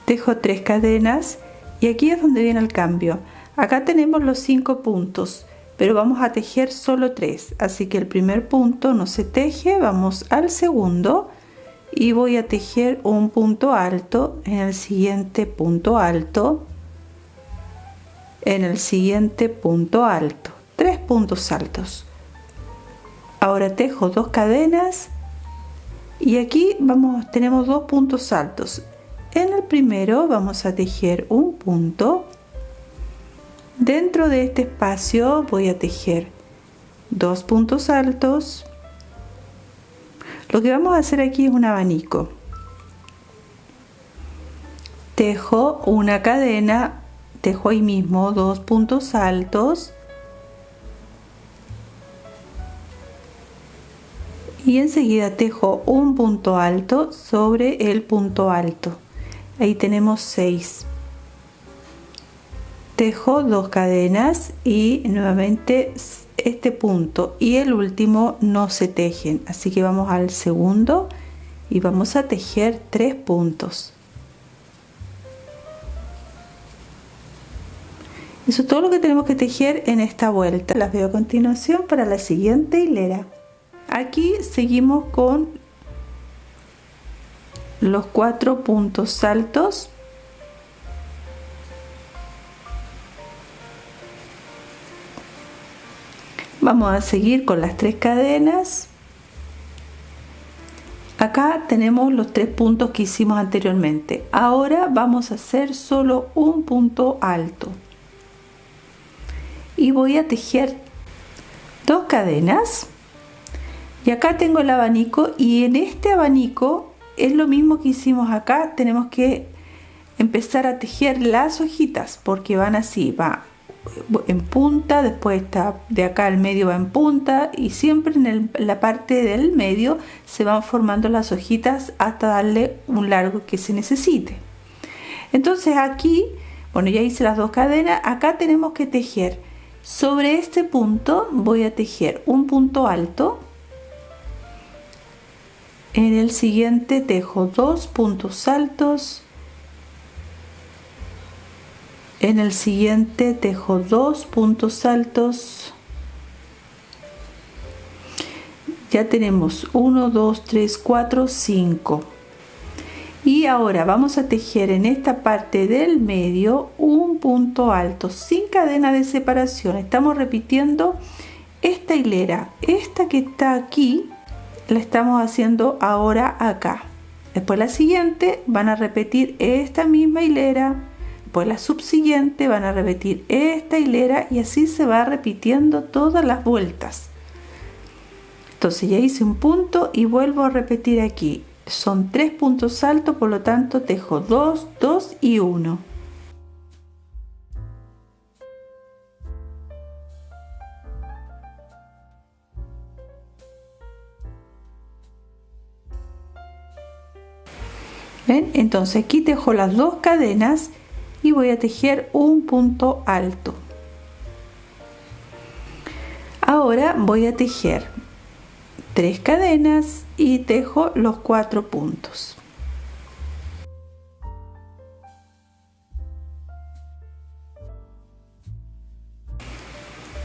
Tejo 3 cadenas y aquí es donde viene el cambio. Acá tenemos los 5 puntos, pero vamos a tejer solo 3, así que el primer punto no se teje. Vamos al segundo y voy a tejer un punto alto en el siguiente punto alto, en el siguiente punto alto, 3 puntos altos. Ahora tejo 2 cadenas y aquí tenemos 2 puntos altos. En el primero vamos a tejer un punto. Dentro de este espacio voy a tejer 2 puntos altos, Lo que vamos a hacer aquí es un abanico. Tejo una cadena, tejo ahí mismo 2 puntos altos y enseguida tejo un punto alto sobre el punto alto. Ahí tenemos 6. Tejo 2 cadenas y nuevamente este punto y el último no se tejen, así que vamos al segundo y vamos a tejer 3 puntos. Eso es todo lo que tenemos que tejer en esta vuelta. Las veo a continuación para la siguiente hilera. Aquí seguimos con los 4 puntos altos. Vamos a seguir con las 3 cadenas. Acá tenemos los 3 puntos que hicimos anteriormente. Ahora vamos a hacer solo un punto alto. Y voy a tejer 2 cadenas. Y acá tengo el abanico y en este abanico es lo mismo que hicimos acá. Tenemos que empezar a tejer las hojitas porque van así, va en punta, después está de acá al medio va en punta y siempre en la parte del medio se van formando las hojitas hasta darle un largo que se necesite. Entonces aquí, bueno, ya hice las 2 cadenas, acá tenemos que tejer sobre este punto. Voy a tejer un punto alto, en el siguiente tejo 2 puntos altos, en el siguiente tejo 2 puntos altos. Ya tenemos 1, 2, 3, 4, 5. Y ahora vamos a tejer en esta parte del medio un punto alto sin cadena de separación. Estamos repitiendo esta hilera. Esta que está aquí la estamos haciendo ahora acá. Después la siguiente van a repetir esta misma hilera. Después la subsiguiente van a repetir esta hilera y así se va repitiendo todas las vueltas. Entonces ya hice un punto y vuelvo a repetir aquí. Son 3 puntos altos, por lo tanto tejo 2, 2 y 1. ¿Ven? Entonces aquí tejo las 2 cadenas y voy a tejer un punto alto. Ahora voy a tejer 3 cadenas y tejo los 4 puntos.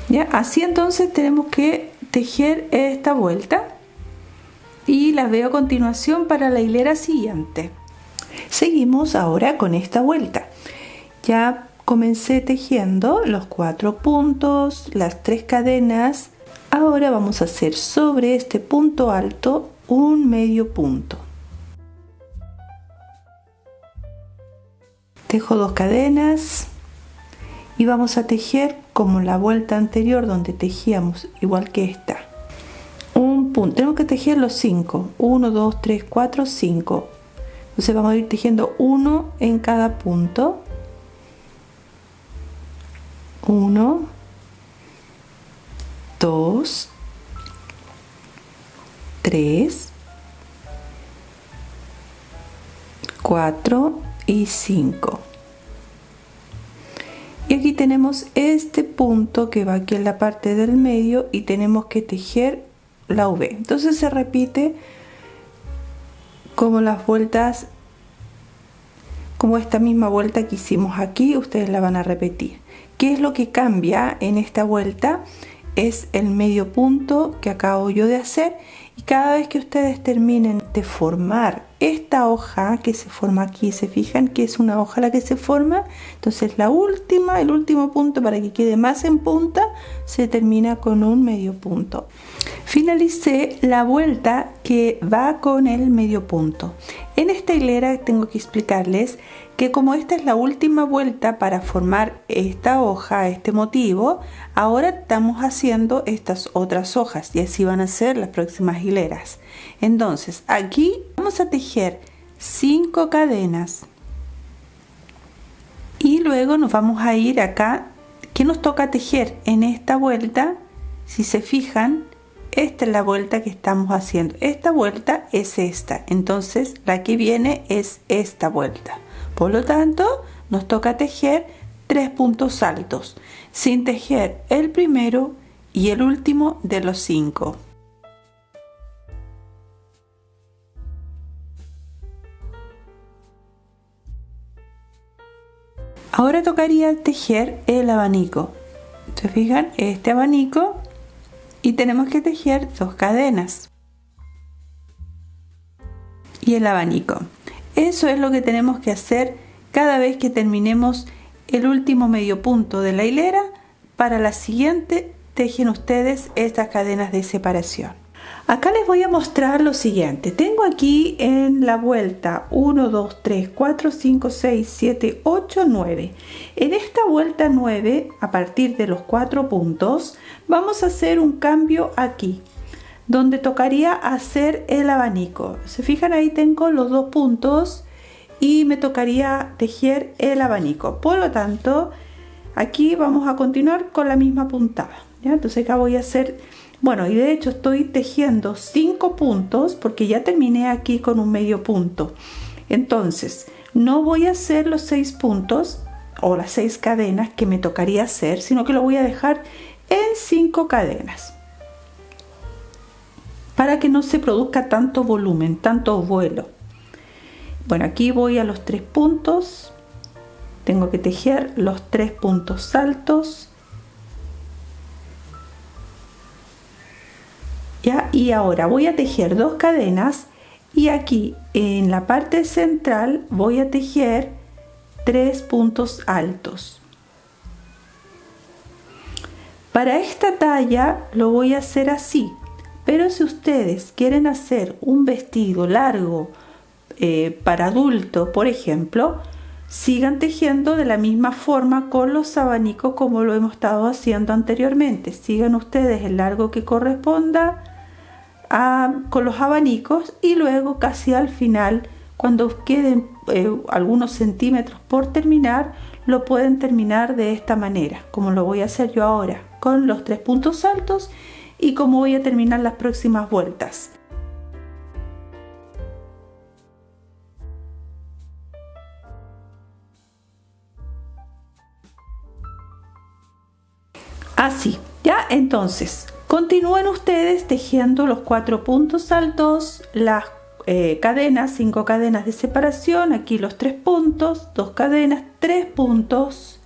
Ya, así entonces tenemos que tejer esta vuelta y las veo a continuación para la hilera siguiente. Seguimos ahora con esta vuelta. Ya comencé tejiendo los 4 puntos, las 3 cadenas. Ahora vamos a hacer sobre este punto alto un medio punto. Tejo 2 cadenas y vamos a tejer como la vuelta anterior donde tejíamos igual que esta. Un punto, tenemos que tejer los 5, 1, 2, 3, 4, 5. Entonces vamos a ir tejiendo uno en cada punto. 1, 2, 3, 4 y 5. Y aquí tenemos este punto que va aquí en la parte del medio y tenemos que tejer la V. Entonces se repite como las vueltas, como esta misma vuelta que hicimos aquí, ustedes la van a repetir. ¿Qué es lo que cambia en esta vuelta? Es el medio punto que acabo yo de hacer, y cada vez que ustedes terminen de formar esta hoja que se forma aquí, se fijan que es una hoja la que se forma, entonces el último punto, para que quede más en punta, se termina con un medio punto. Finalicé la vuelta que va con el medio punto. En esta hilera tengo que explicarles que como esta es la última vuelta para formar esta hoja, este motivo, ahora estamos haciendo estas otras hojas y así van a ser las próximas hileras. Entonces aquí vamos a tejer 5 cadenas y luego nos vamos a ir acá. ¿Qué nos toca tejer en esta vuelta? Si se fijan, esta es la vuelta que estamos haciendo. Esta vuelta es esta, entonces la que viene es esta vuelta. Por lo tanto, nos toca tejer 3 puntos altos, sin tejer el primero y el último de los 5. Ahora tocaría tejer el abanico. ¿Se fijan? Este abanico, y tenemos que tejer 2 cadenas. Y el abanico. Eso es lo que tenemos que hacer cada vez que terminemos el último medio punto de la hilera. Para la siguiente tejen ustedes estas cadenas de separación. Acá les voy a mostrar lo siguiente. Tengo aquí en la vuelta 1, 2, 3, 4, 5, 6, 7, 8, 9. En esta vuelta 9, a partir de los 4 puntos, vamos a hacer un cambio aquí, donde tocaría hacer el abanico. Se fijan, ahí tengo los 2 puntos y me tocaría tejer el abanico. Por lo tanto, aquí vamos a continuar con la misma puntada, ¿ya? Entonces acá voy a hacer, bueno, y de hecho estoy tejiendo 5 puntos porque ya terminé aquí con un medio punto. Entonces no voy a hacer los 6 puntos o las 6 cadenas que me tocaría hacer, sino que lo voy a dejar en 5 cadenas para que no se produzca tanto volumen, tanto vuelo. Bueno, aquí voy a los 3 puntos, tengo que tejer los 3 puntos altos. ¿Ya? Y ahora voy a tejer 2 cadenas y aquí en la parte central voy a tejer 3 puntos altos. Para esta talla lo voy a hacer así, pero si ustedes quieren hacer un vestido largo para adulto, por ejemplo, sigan tejiendo de la misma forma con los abanicos como lo hemos estado haciendo anteriormente. Sigan ustedes el largo que corresponda con los abanicos y luego casi al final, cuando queden algunos centímetros por terminar, lo pueden terminar de esta manera, como lo voy a hacer yo ahora, con los 3 puntos altos y como voy a terminar las próximas vueltas. Así, ya, entonces continúen ustedes tejiendo los 4 puntos altos, las cadenas, 5 cadenas de separación, aquí los 3 puntos, 2 cadenas, 3 puntos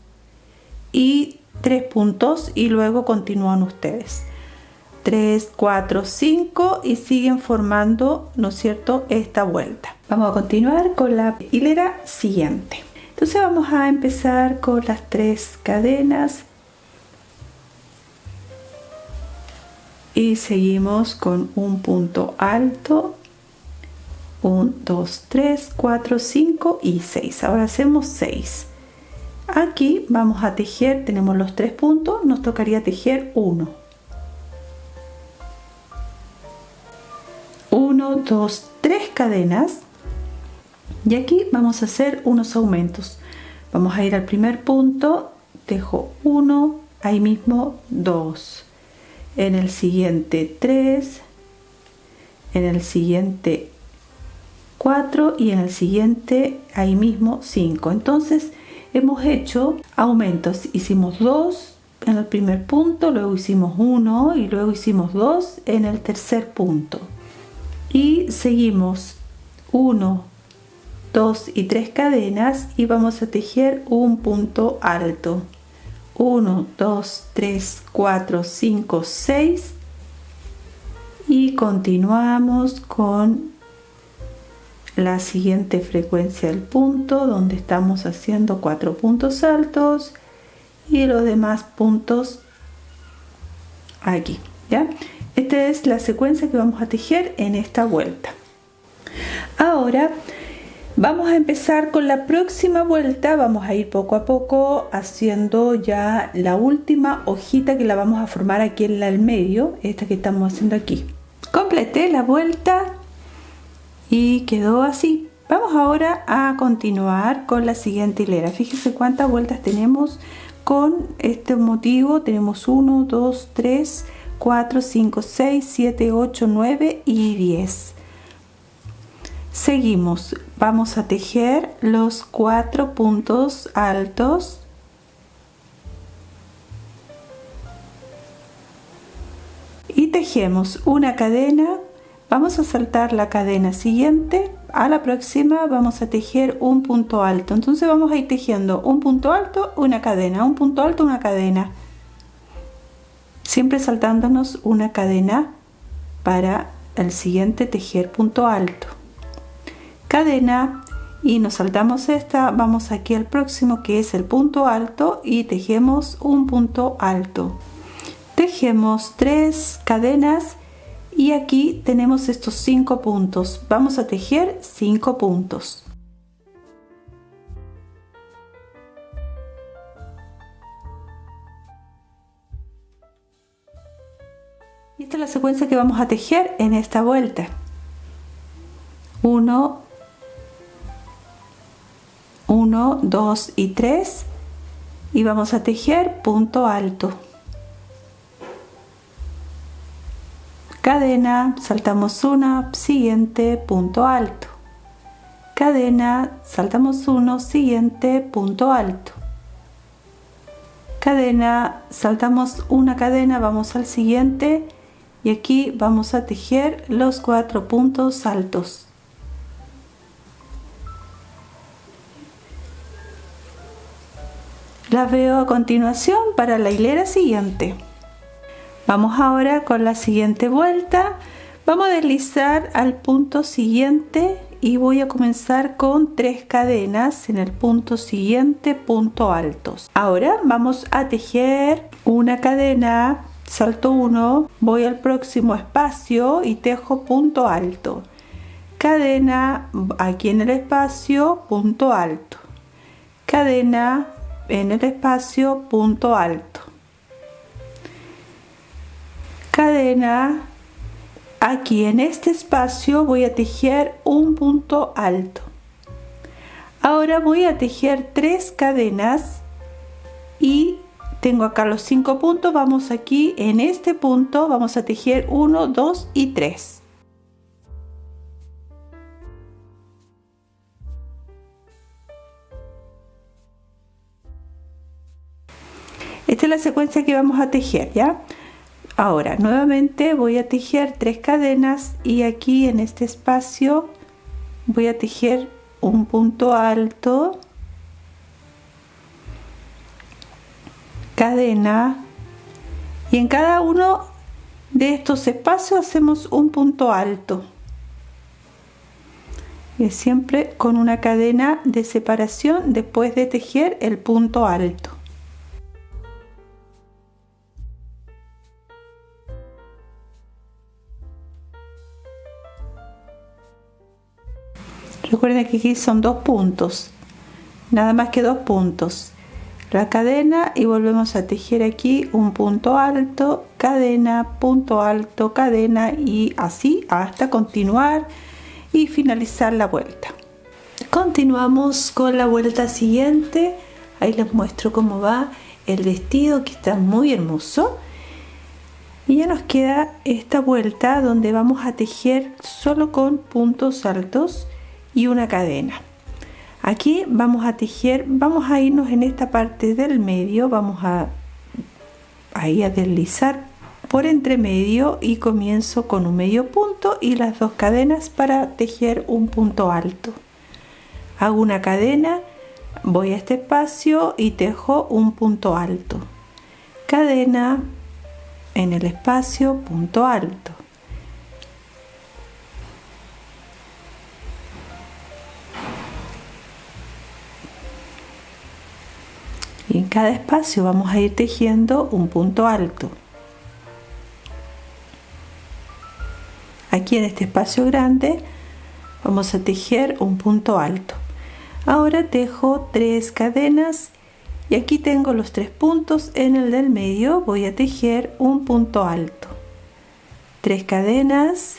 y 3 puntos y luego continúan ustedes 3, 4, 5 y siguen formando, ¿no es cierto?, esta vuelta. Vamos a continuar con la hilera siguiente. Entonces vamos a empezar con las 3 cadenas y seguimos con un punto alto, 1, 2, 3, 4, 5 y 6. Ahora hacemos 6. Aquí vamos a tejer, tenemos los 3 puntos, nos tocaría tejer 1, 2, 3 cadenas y aquí vamos a hacer unos aumentos. Vamos a ir al primer punto, tejo 1, ahí mismo 2, en el siguiente 3, en el siguiente 4 y en el siguiente ahí mismo 5. Entonces hemos hecho aumentos, hicimos 2 en el primer punto, luego hicimos 1 y luego hicimos 2 en el tercer punto y seguimos 1, 2 y 3 cadenas y vamos a tejer un punto alto, 1, 2, 3, 4, 5, 6 y continuamos con la siguiente frecuencia del punto donde estamos haciendo 4 puntos altos y los demás puntos aquí, ¿ya? Esta es la secuencia que vamos a tejer en esta vuelta. Ahora Vamos a empezar con la próxima vuelta. Vamos a ir poco a poco haciendo ya la última hojita que la vamos a formar aquí en el medio, esta que estamos haciendo aquí. Completé la vuelta y quedó así. Vamos ahora a continuar con la siguiente hilera. Fíjense cuántas vueltas tenemos con este motivo. Tenemos 1, 2, 3, 4, 5, 6, 7, 8, 9 y 10. Seguimos, vamos a tejer los 4 puntos altos y tejemos una cadena. Vamos a saltar la cadena siguiente, a la próxima vamos a tejer un punto alto. Entonces vamos a ir tejiendo un punto alto, una cadena, un punto alto, una cadena, siempre saltándonos una cadena para el siguiente tejer punto alto, cadena, y nos saltamos esta, vamos aquí al próximo que es el punto alto y tejemos un punto alto, tejemos 3 cadenas y aquí tenemos estos 5 puntos. Vamos a tejer 5 puntos. Y esta es la secuencia que vamos a tejer en esta vuelta. 1, 2 y 3 y vamos a tejer punto alto, cadena, saltamos una, siguiente, punto alto, cadena, saltamos uno, siguiente, punto alto, cadena, saltamos una cadena, vamos al siguiente y aquí vamos a tejer los 4 puntos altos. La veo a continuación para la hilera siguiente. Vamos ahora con la siguiente vuelta. Vamos a deslizar al punto siguiente y voy a comenzar con 3 cadenas en el punto siguiente, punto altos. Ahora vamos a tejer una cadena, salto 1, voy al próximo espacio y tejo punto alto, cadena, aquí en el espacio, punto alto, cadena, en el espacio, punto alto, cadena, aquí en este espacio voy a tejer un punto alto. Ahora voy a tejer 3 cadenas y tengo acá los 5 puntos. Vamos aquí en este punto, vamos a tejer 1, 2 y 3. Esta es la secuencia que vamos a tejer, ¿ya? Ahora nuevamente voy a tejer 3 cadenas y aquí en este espacio voy a tejer un punto alto, cadena, y en cada uno de estos espacios hacemos un punto alto. Y siempre con una cadena de separación después de tejer el punto alto. Recuerden que aquí son 2 puntos, nada más que 2 puntos. La cadena y volvemos a tejer aquí un punto alto, cadena, punto alto, cadena y así hasta continuar y finalizar la vuelta. Continuamos con la vuelta siguiente. Ahí les muestro cómo va el vestido, que está muy hermoso. Y ya nos queda esta vuelta donde vamos a tejer solo con puntos altos y una cadena. Aquí vamos a tejer, vamos a irnos en esta parte del medio, vamos a deslizar por entre medio y comienzo con un medio punto y las 2 cadenas para tejer un punto alto. Hago una cadena, voy a este espacio y tejo un punto alto, cadena, en el espacio, punto alto, y en cada espacio vamos a ir tejiendo un punto alto. Aquí en este espacio grande vamos a tejer un punto alto. Ahora tejo 3 cadenas y aquí tengo los 3 puntos. En el del medio voy a tejer un punto alto, 3 cadenas,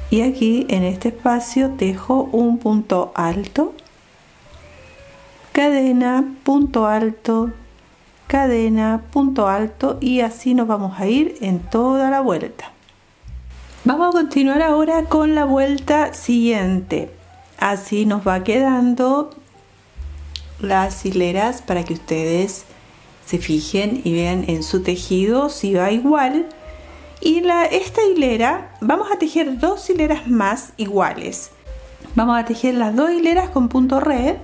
y aquí en este espacio tejo un punto alto, cadena, punto alto, cadena, punto alto, y así nos vamos a ir en toda la vuelta. Vamos a continuar ahora con la vuelta siguiente. Así nos va quedando las hileras para que ustedes se fijen y vean en su tejido si va igual. Y esta hilera vamos a tejer 2 hileras más iguales. Vamos a tejer las 2 hileras con punto red,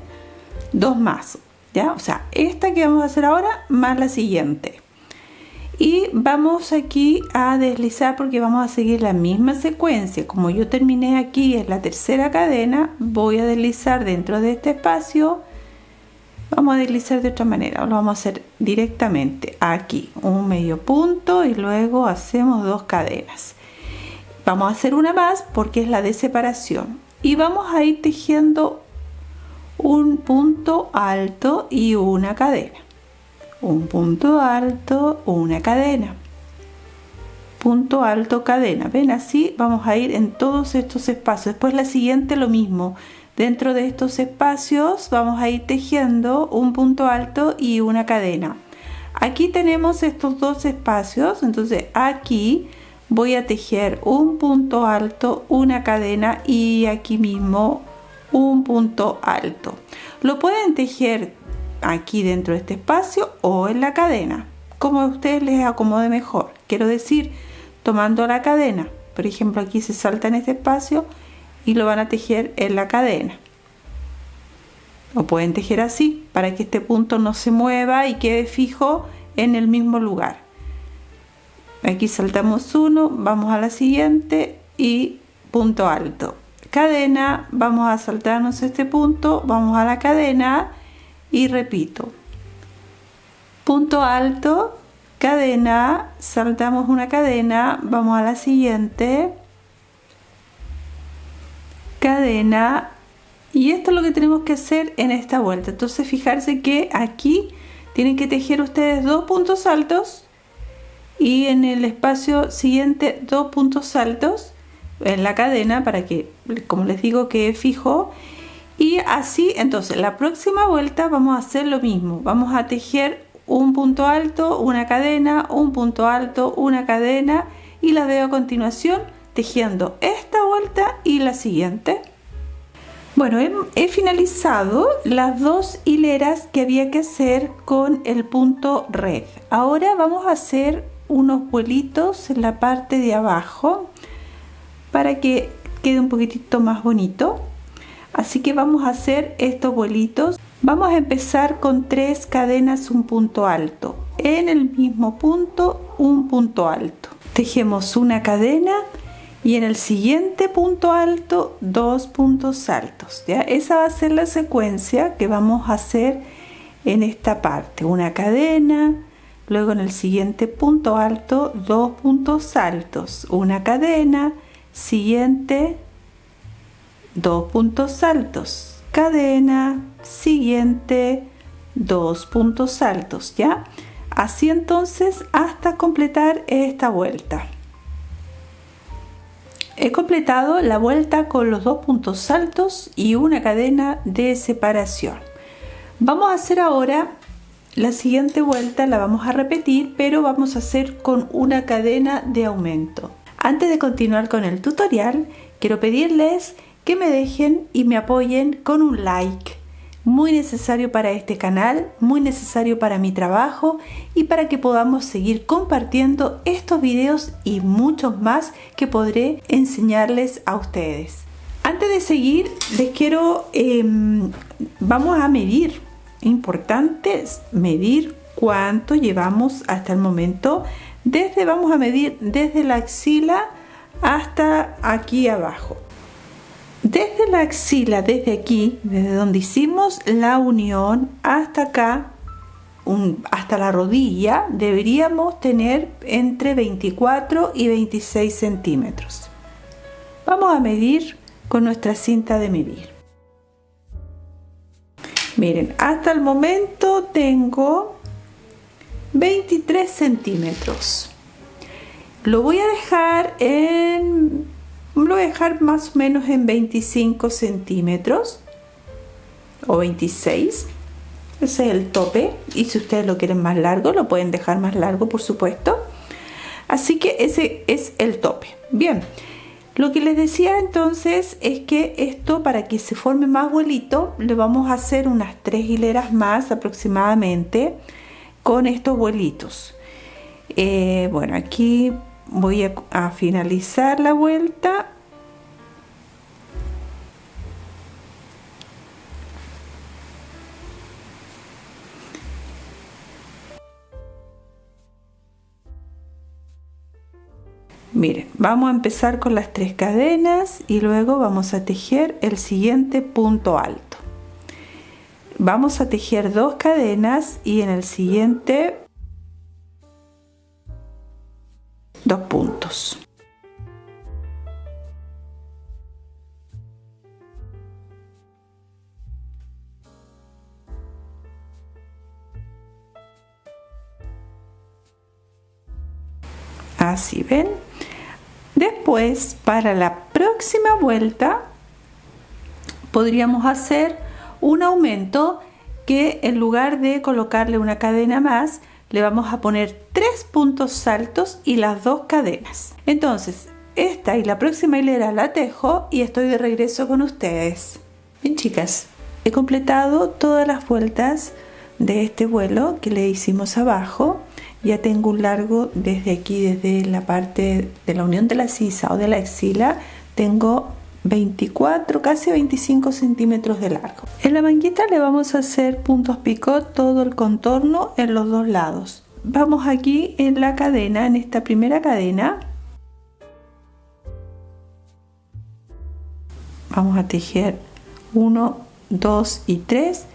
2 más, ¿ya? O sea, esta que vamos a hacer ahora más la siguiente. Y vamos aquí a deslizar porque vamos a seguir la misma secuencia. Como yo terminé aquí en la tercera cadena, voy a deslizar dentro de este espacio. Vamos a deslizar de otra manera, lo vamos a hacer directamente aquí, un medio punto, y luego hacemos 2 cadenas. Vamos a hacer una más porque es la de separación, y vamos a ir tejiendo un punto alto y una cadena, un punto alto, una cadena, punto alto, cadena. Ven, así vamos a ir en todos estos espacios. Después la siguiente lo mismo. Dentro de estos espacios vamos a ir tejiendo un punto alto y una cadena. Aquí tenemos estos 2 espacios, entonces aquí voy a tejer un punto alto, una cadena, y aquí mismo un punto alto. Lo pueden tejer aquí dentro de este espacio o en la cadena, como a ustedes les acomode mejor. Quiero decir, tomando la cadena, por ejemplo, aquí se salta en este espacio y lo van a tejer en la cadena, o pueden tejer así para que este punto no se mueva y quede fijo en el mismo lugar. Aquí saltamos uno, vamos a la siguiente y punto alto, cadena, vamos a saltarnos este punto, vamos a la cadena y repito, punto alto, cadena, saltamos una cadena, vamos a la siguiente, cadena, y esto es lo que tenemos que hacer en esta vuelta. Entonces fijarse que aquí tienen que tejer ustedes 2 puntos altos y en el espacio siguiente 2 puntos altos en la cadena para que, como les digo, quede fijo. Y así, entonces la próxima vuelta vamos a hacer lo mismo, vamos a tejer un punto alto, una cadena, un punto alto, una cadena, y las veo a continuación tejiendo esta vuelta y la siguiente. Bueno, he finalizado las 2 hileras que había que hacer con el punto red. Ahora vamos a hacer unos vuelitos en la parte de abajo para que quede un poquitito más bonito. Así que vamos a hacer estos vuelitos. Vamos a empezar con 3 cadenas, un punto alto. En el mismo punto, un punto alto. Tejemos una cadena y en el siguiente punto alto 2 puntos altos, ¿ya? Esa va a ser la secuencia que vamos a hacer en esta parte. Una cadena, luego en el siguiente punto alto 2 puntos altos, una cadena, siguiente 2 puntos altos, cadena, siguiente 2 puntos altos, ¿ya? Así entonces hasta completar esta vuelta. He completado la vuelta con los 2 puntos altos y una cadena de separación. Vamos a hacer ahora la siguiente vuelta, la vamos a repetir, pero vamos a hacer con una cadena de aumento. Antes de continuar con el tutorial, quiero pedirles que me dejen y me apoyen con un like, muy necesario para este canal, muy necesario para mi trabajo y para que podamos seguir compartiendo estos videos y muchos más que podré enseñarles a ustedes. Antes de seguir, les quiero, vamos a medir, importante es medir cuánto llevamos hasta el momento. Vamos a medir desde la axila hasta aquí abajo. Desde la axila, desde aquí, desde donde hicimos la unión hasta acá, hasta la rodilla, deberíamos tener entre 24 y 26 centímetros. Vamos a medir con nuestra cinta de medir. Miren, hasta el momento tengo 23 centímetros. Lo voy a dejar más o menos en 25 centímetros o 26. Ese es el tope, y si ustedes lo quieren más largo lo pueden dejar más largo, por supuesto. Así que ese es el tope. Bien, lo que les decía entonces es que esto, para que se forme más vuelito, le vamos a hacer unas 3 hileras más aproximadamente con estos vuelitos. Bueno, aquí voy a finalizar la vuelta. Miren, vamos a empezar con las 3 cadenas y luego vamos a tejer el siguiente punto alto. Vamos a tejer 2 cadenas y en el siguiente 2 puntos. Así ven. Después, para la próxima vuelta, podríamos hacer un aumento que en lugar de colocarle una cadena más, le vamos a poner 3 puntos altos y las 2 cadenas. Entonces, esta y la próxima hilera la tejo y estoy de regreso con ustedes. Bien, chicas, he completado todas las vueltas de este vuelo que le hicimos abajo. Ya tengo un largo desde aquí, desde la parte de la unión de la sisa o de la axila, tengo 24, casi 25 centímetros de largo. En la manguita le vamos a hacer puntos picot todo el contorno en los 2 lados. Vamos aquí en la cadena, en esta primera cadena, vamos a tejer 1, 2 y 3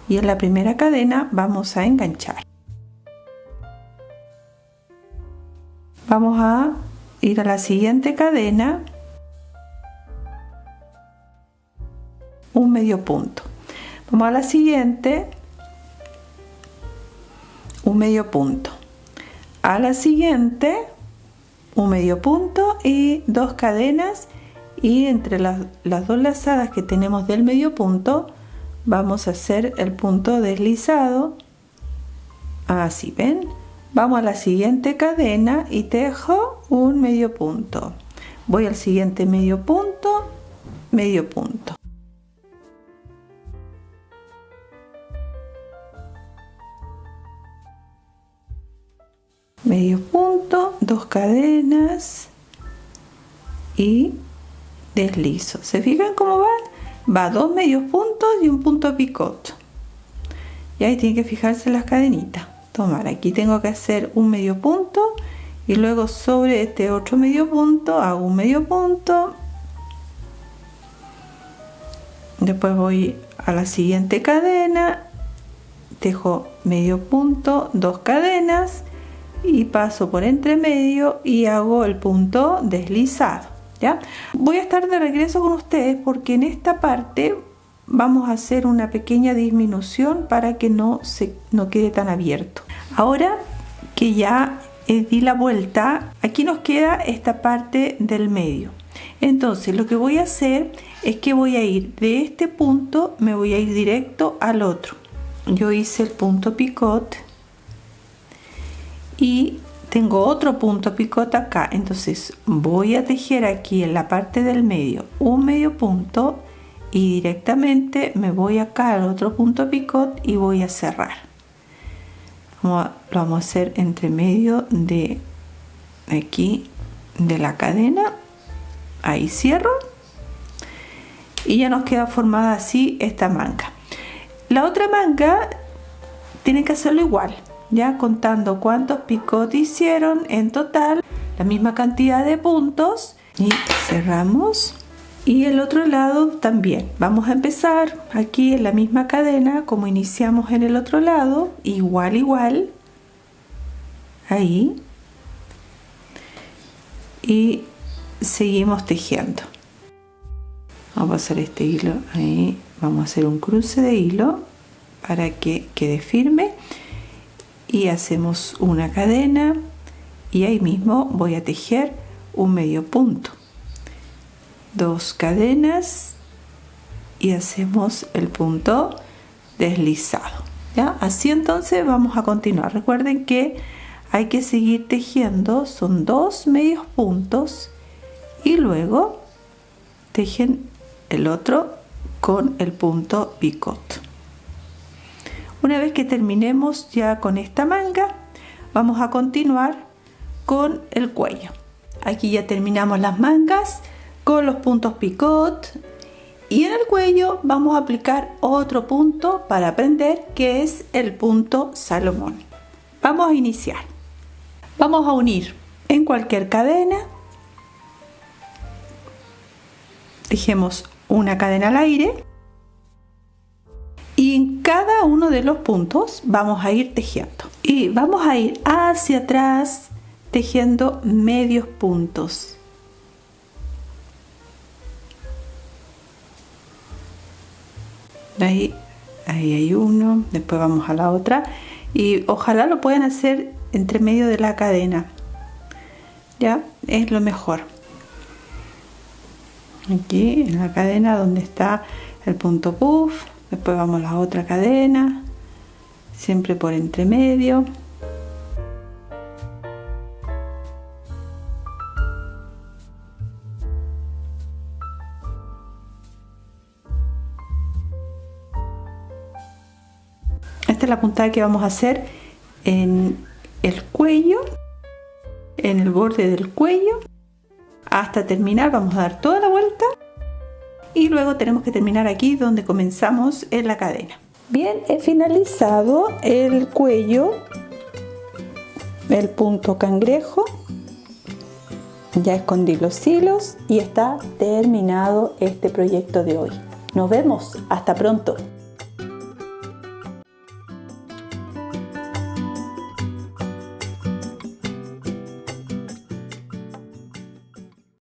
y en la primera cadena vamos a enganchar. Vamos a ir a la siguiente cadena, un medio punto. Vamos a la siguiente, un medio punto. A la siguiente, un medio punto y 2 cadenas, y entre las 2 lazadas que tenemos del medio punto vamos a hacer el punto deslizado. Así ven. Vamos a la siguiente cadena y tejo un medio punto. Voy al siguiente medio punto, medio punto. Medio punto, 2 cadenas y deslizo. ¿Se fijan cómo van? Va 2 medios puntos y un punto picot. Y ahí tienen que fijarse las cadenitas. Tomar, aquí tengo que hacer un medio punto y luego sobre este otro medio punto hago un medio punto. Después voy a la siguiente cadena, tejo medio punto, 2 cadenas y paso por entre medio y hago el punto deslizado. ¿Ya? Voy a estar de regreso con ustedes porque en esta parte vamos a hacer una pequeña disminución para que no quede tan abierto. Ahora que ya di la vuelta, aquí nos queda esta parte del medio. Entonces lo que voy a hacer es que voy a ir de este punto, me voy a ir directo al otro. Yo hice el punto picot y tengo otro punto picot acá, entonces voy a tejer aquí en la parte del medio un medio punto y directamente me voy acá al otro punto picot y voy a cerrar. Lo vamos a hacer entre medio de aquí de la cadena, ahí cierro y ya nos queda formada así esta manga. La otra manga tienen que hacerlo igual, ya contando cuántos picot hicieron en total, la misma cantidad de puntos, y cerramos. Y el otro lado también vamos a empezar aquí en la misma cadena como iniciamos en el otro lado, igual ahí, y seguimos tejiendo. Vamos a pasar este hilo ahí, vamos a hacer un cruce de hilo para que quede firme y hacemos una cadena y ahí mismo voy a tejer un medio punto, 2 cadenas y hacemos el punto deslizado, ¿ya? Así entonces vamos a continuar. Recuerden que hay que seguir tejiendo, son 2 medios puntos y luego tejen el otro con el punto picot. Una vez que terminemos ya con esta manga, vamos a continuar con el cuello. Aquí ya terminamos las mangas con los puntos picot y en el cuello vamos a aplicar otro punto para aprender, que es el punto Salomón. Vamos a iniciar. Vamos a unir en cualquier cadena, tejemos una cadena al aire y en cada uno de los puntos vamos a ir tejiendo y vamos a ir hacia atrás tejiendo medios puntos. Ahí hay uno, después vamos a la otra y ojalá lo puedan hacer entre medio de la cadena, ya es lo mejor. Aquí en la cadena donde está el punto puff, después vamos a la otra cadena, siempre por entre medio. Esta es la puntada que vamos a hacer en el cuello, en el borde del cuello, hasta terminar. Vamos a dar toda la vuelta y luego tenemos que terminar aquí donde comenzamos en la cadena. Bien, he finalizado el cuello, el punto cangrejo, ya escondí los hilos y está terminado este proyecto de hoy. Nos vemos, hasta pronto.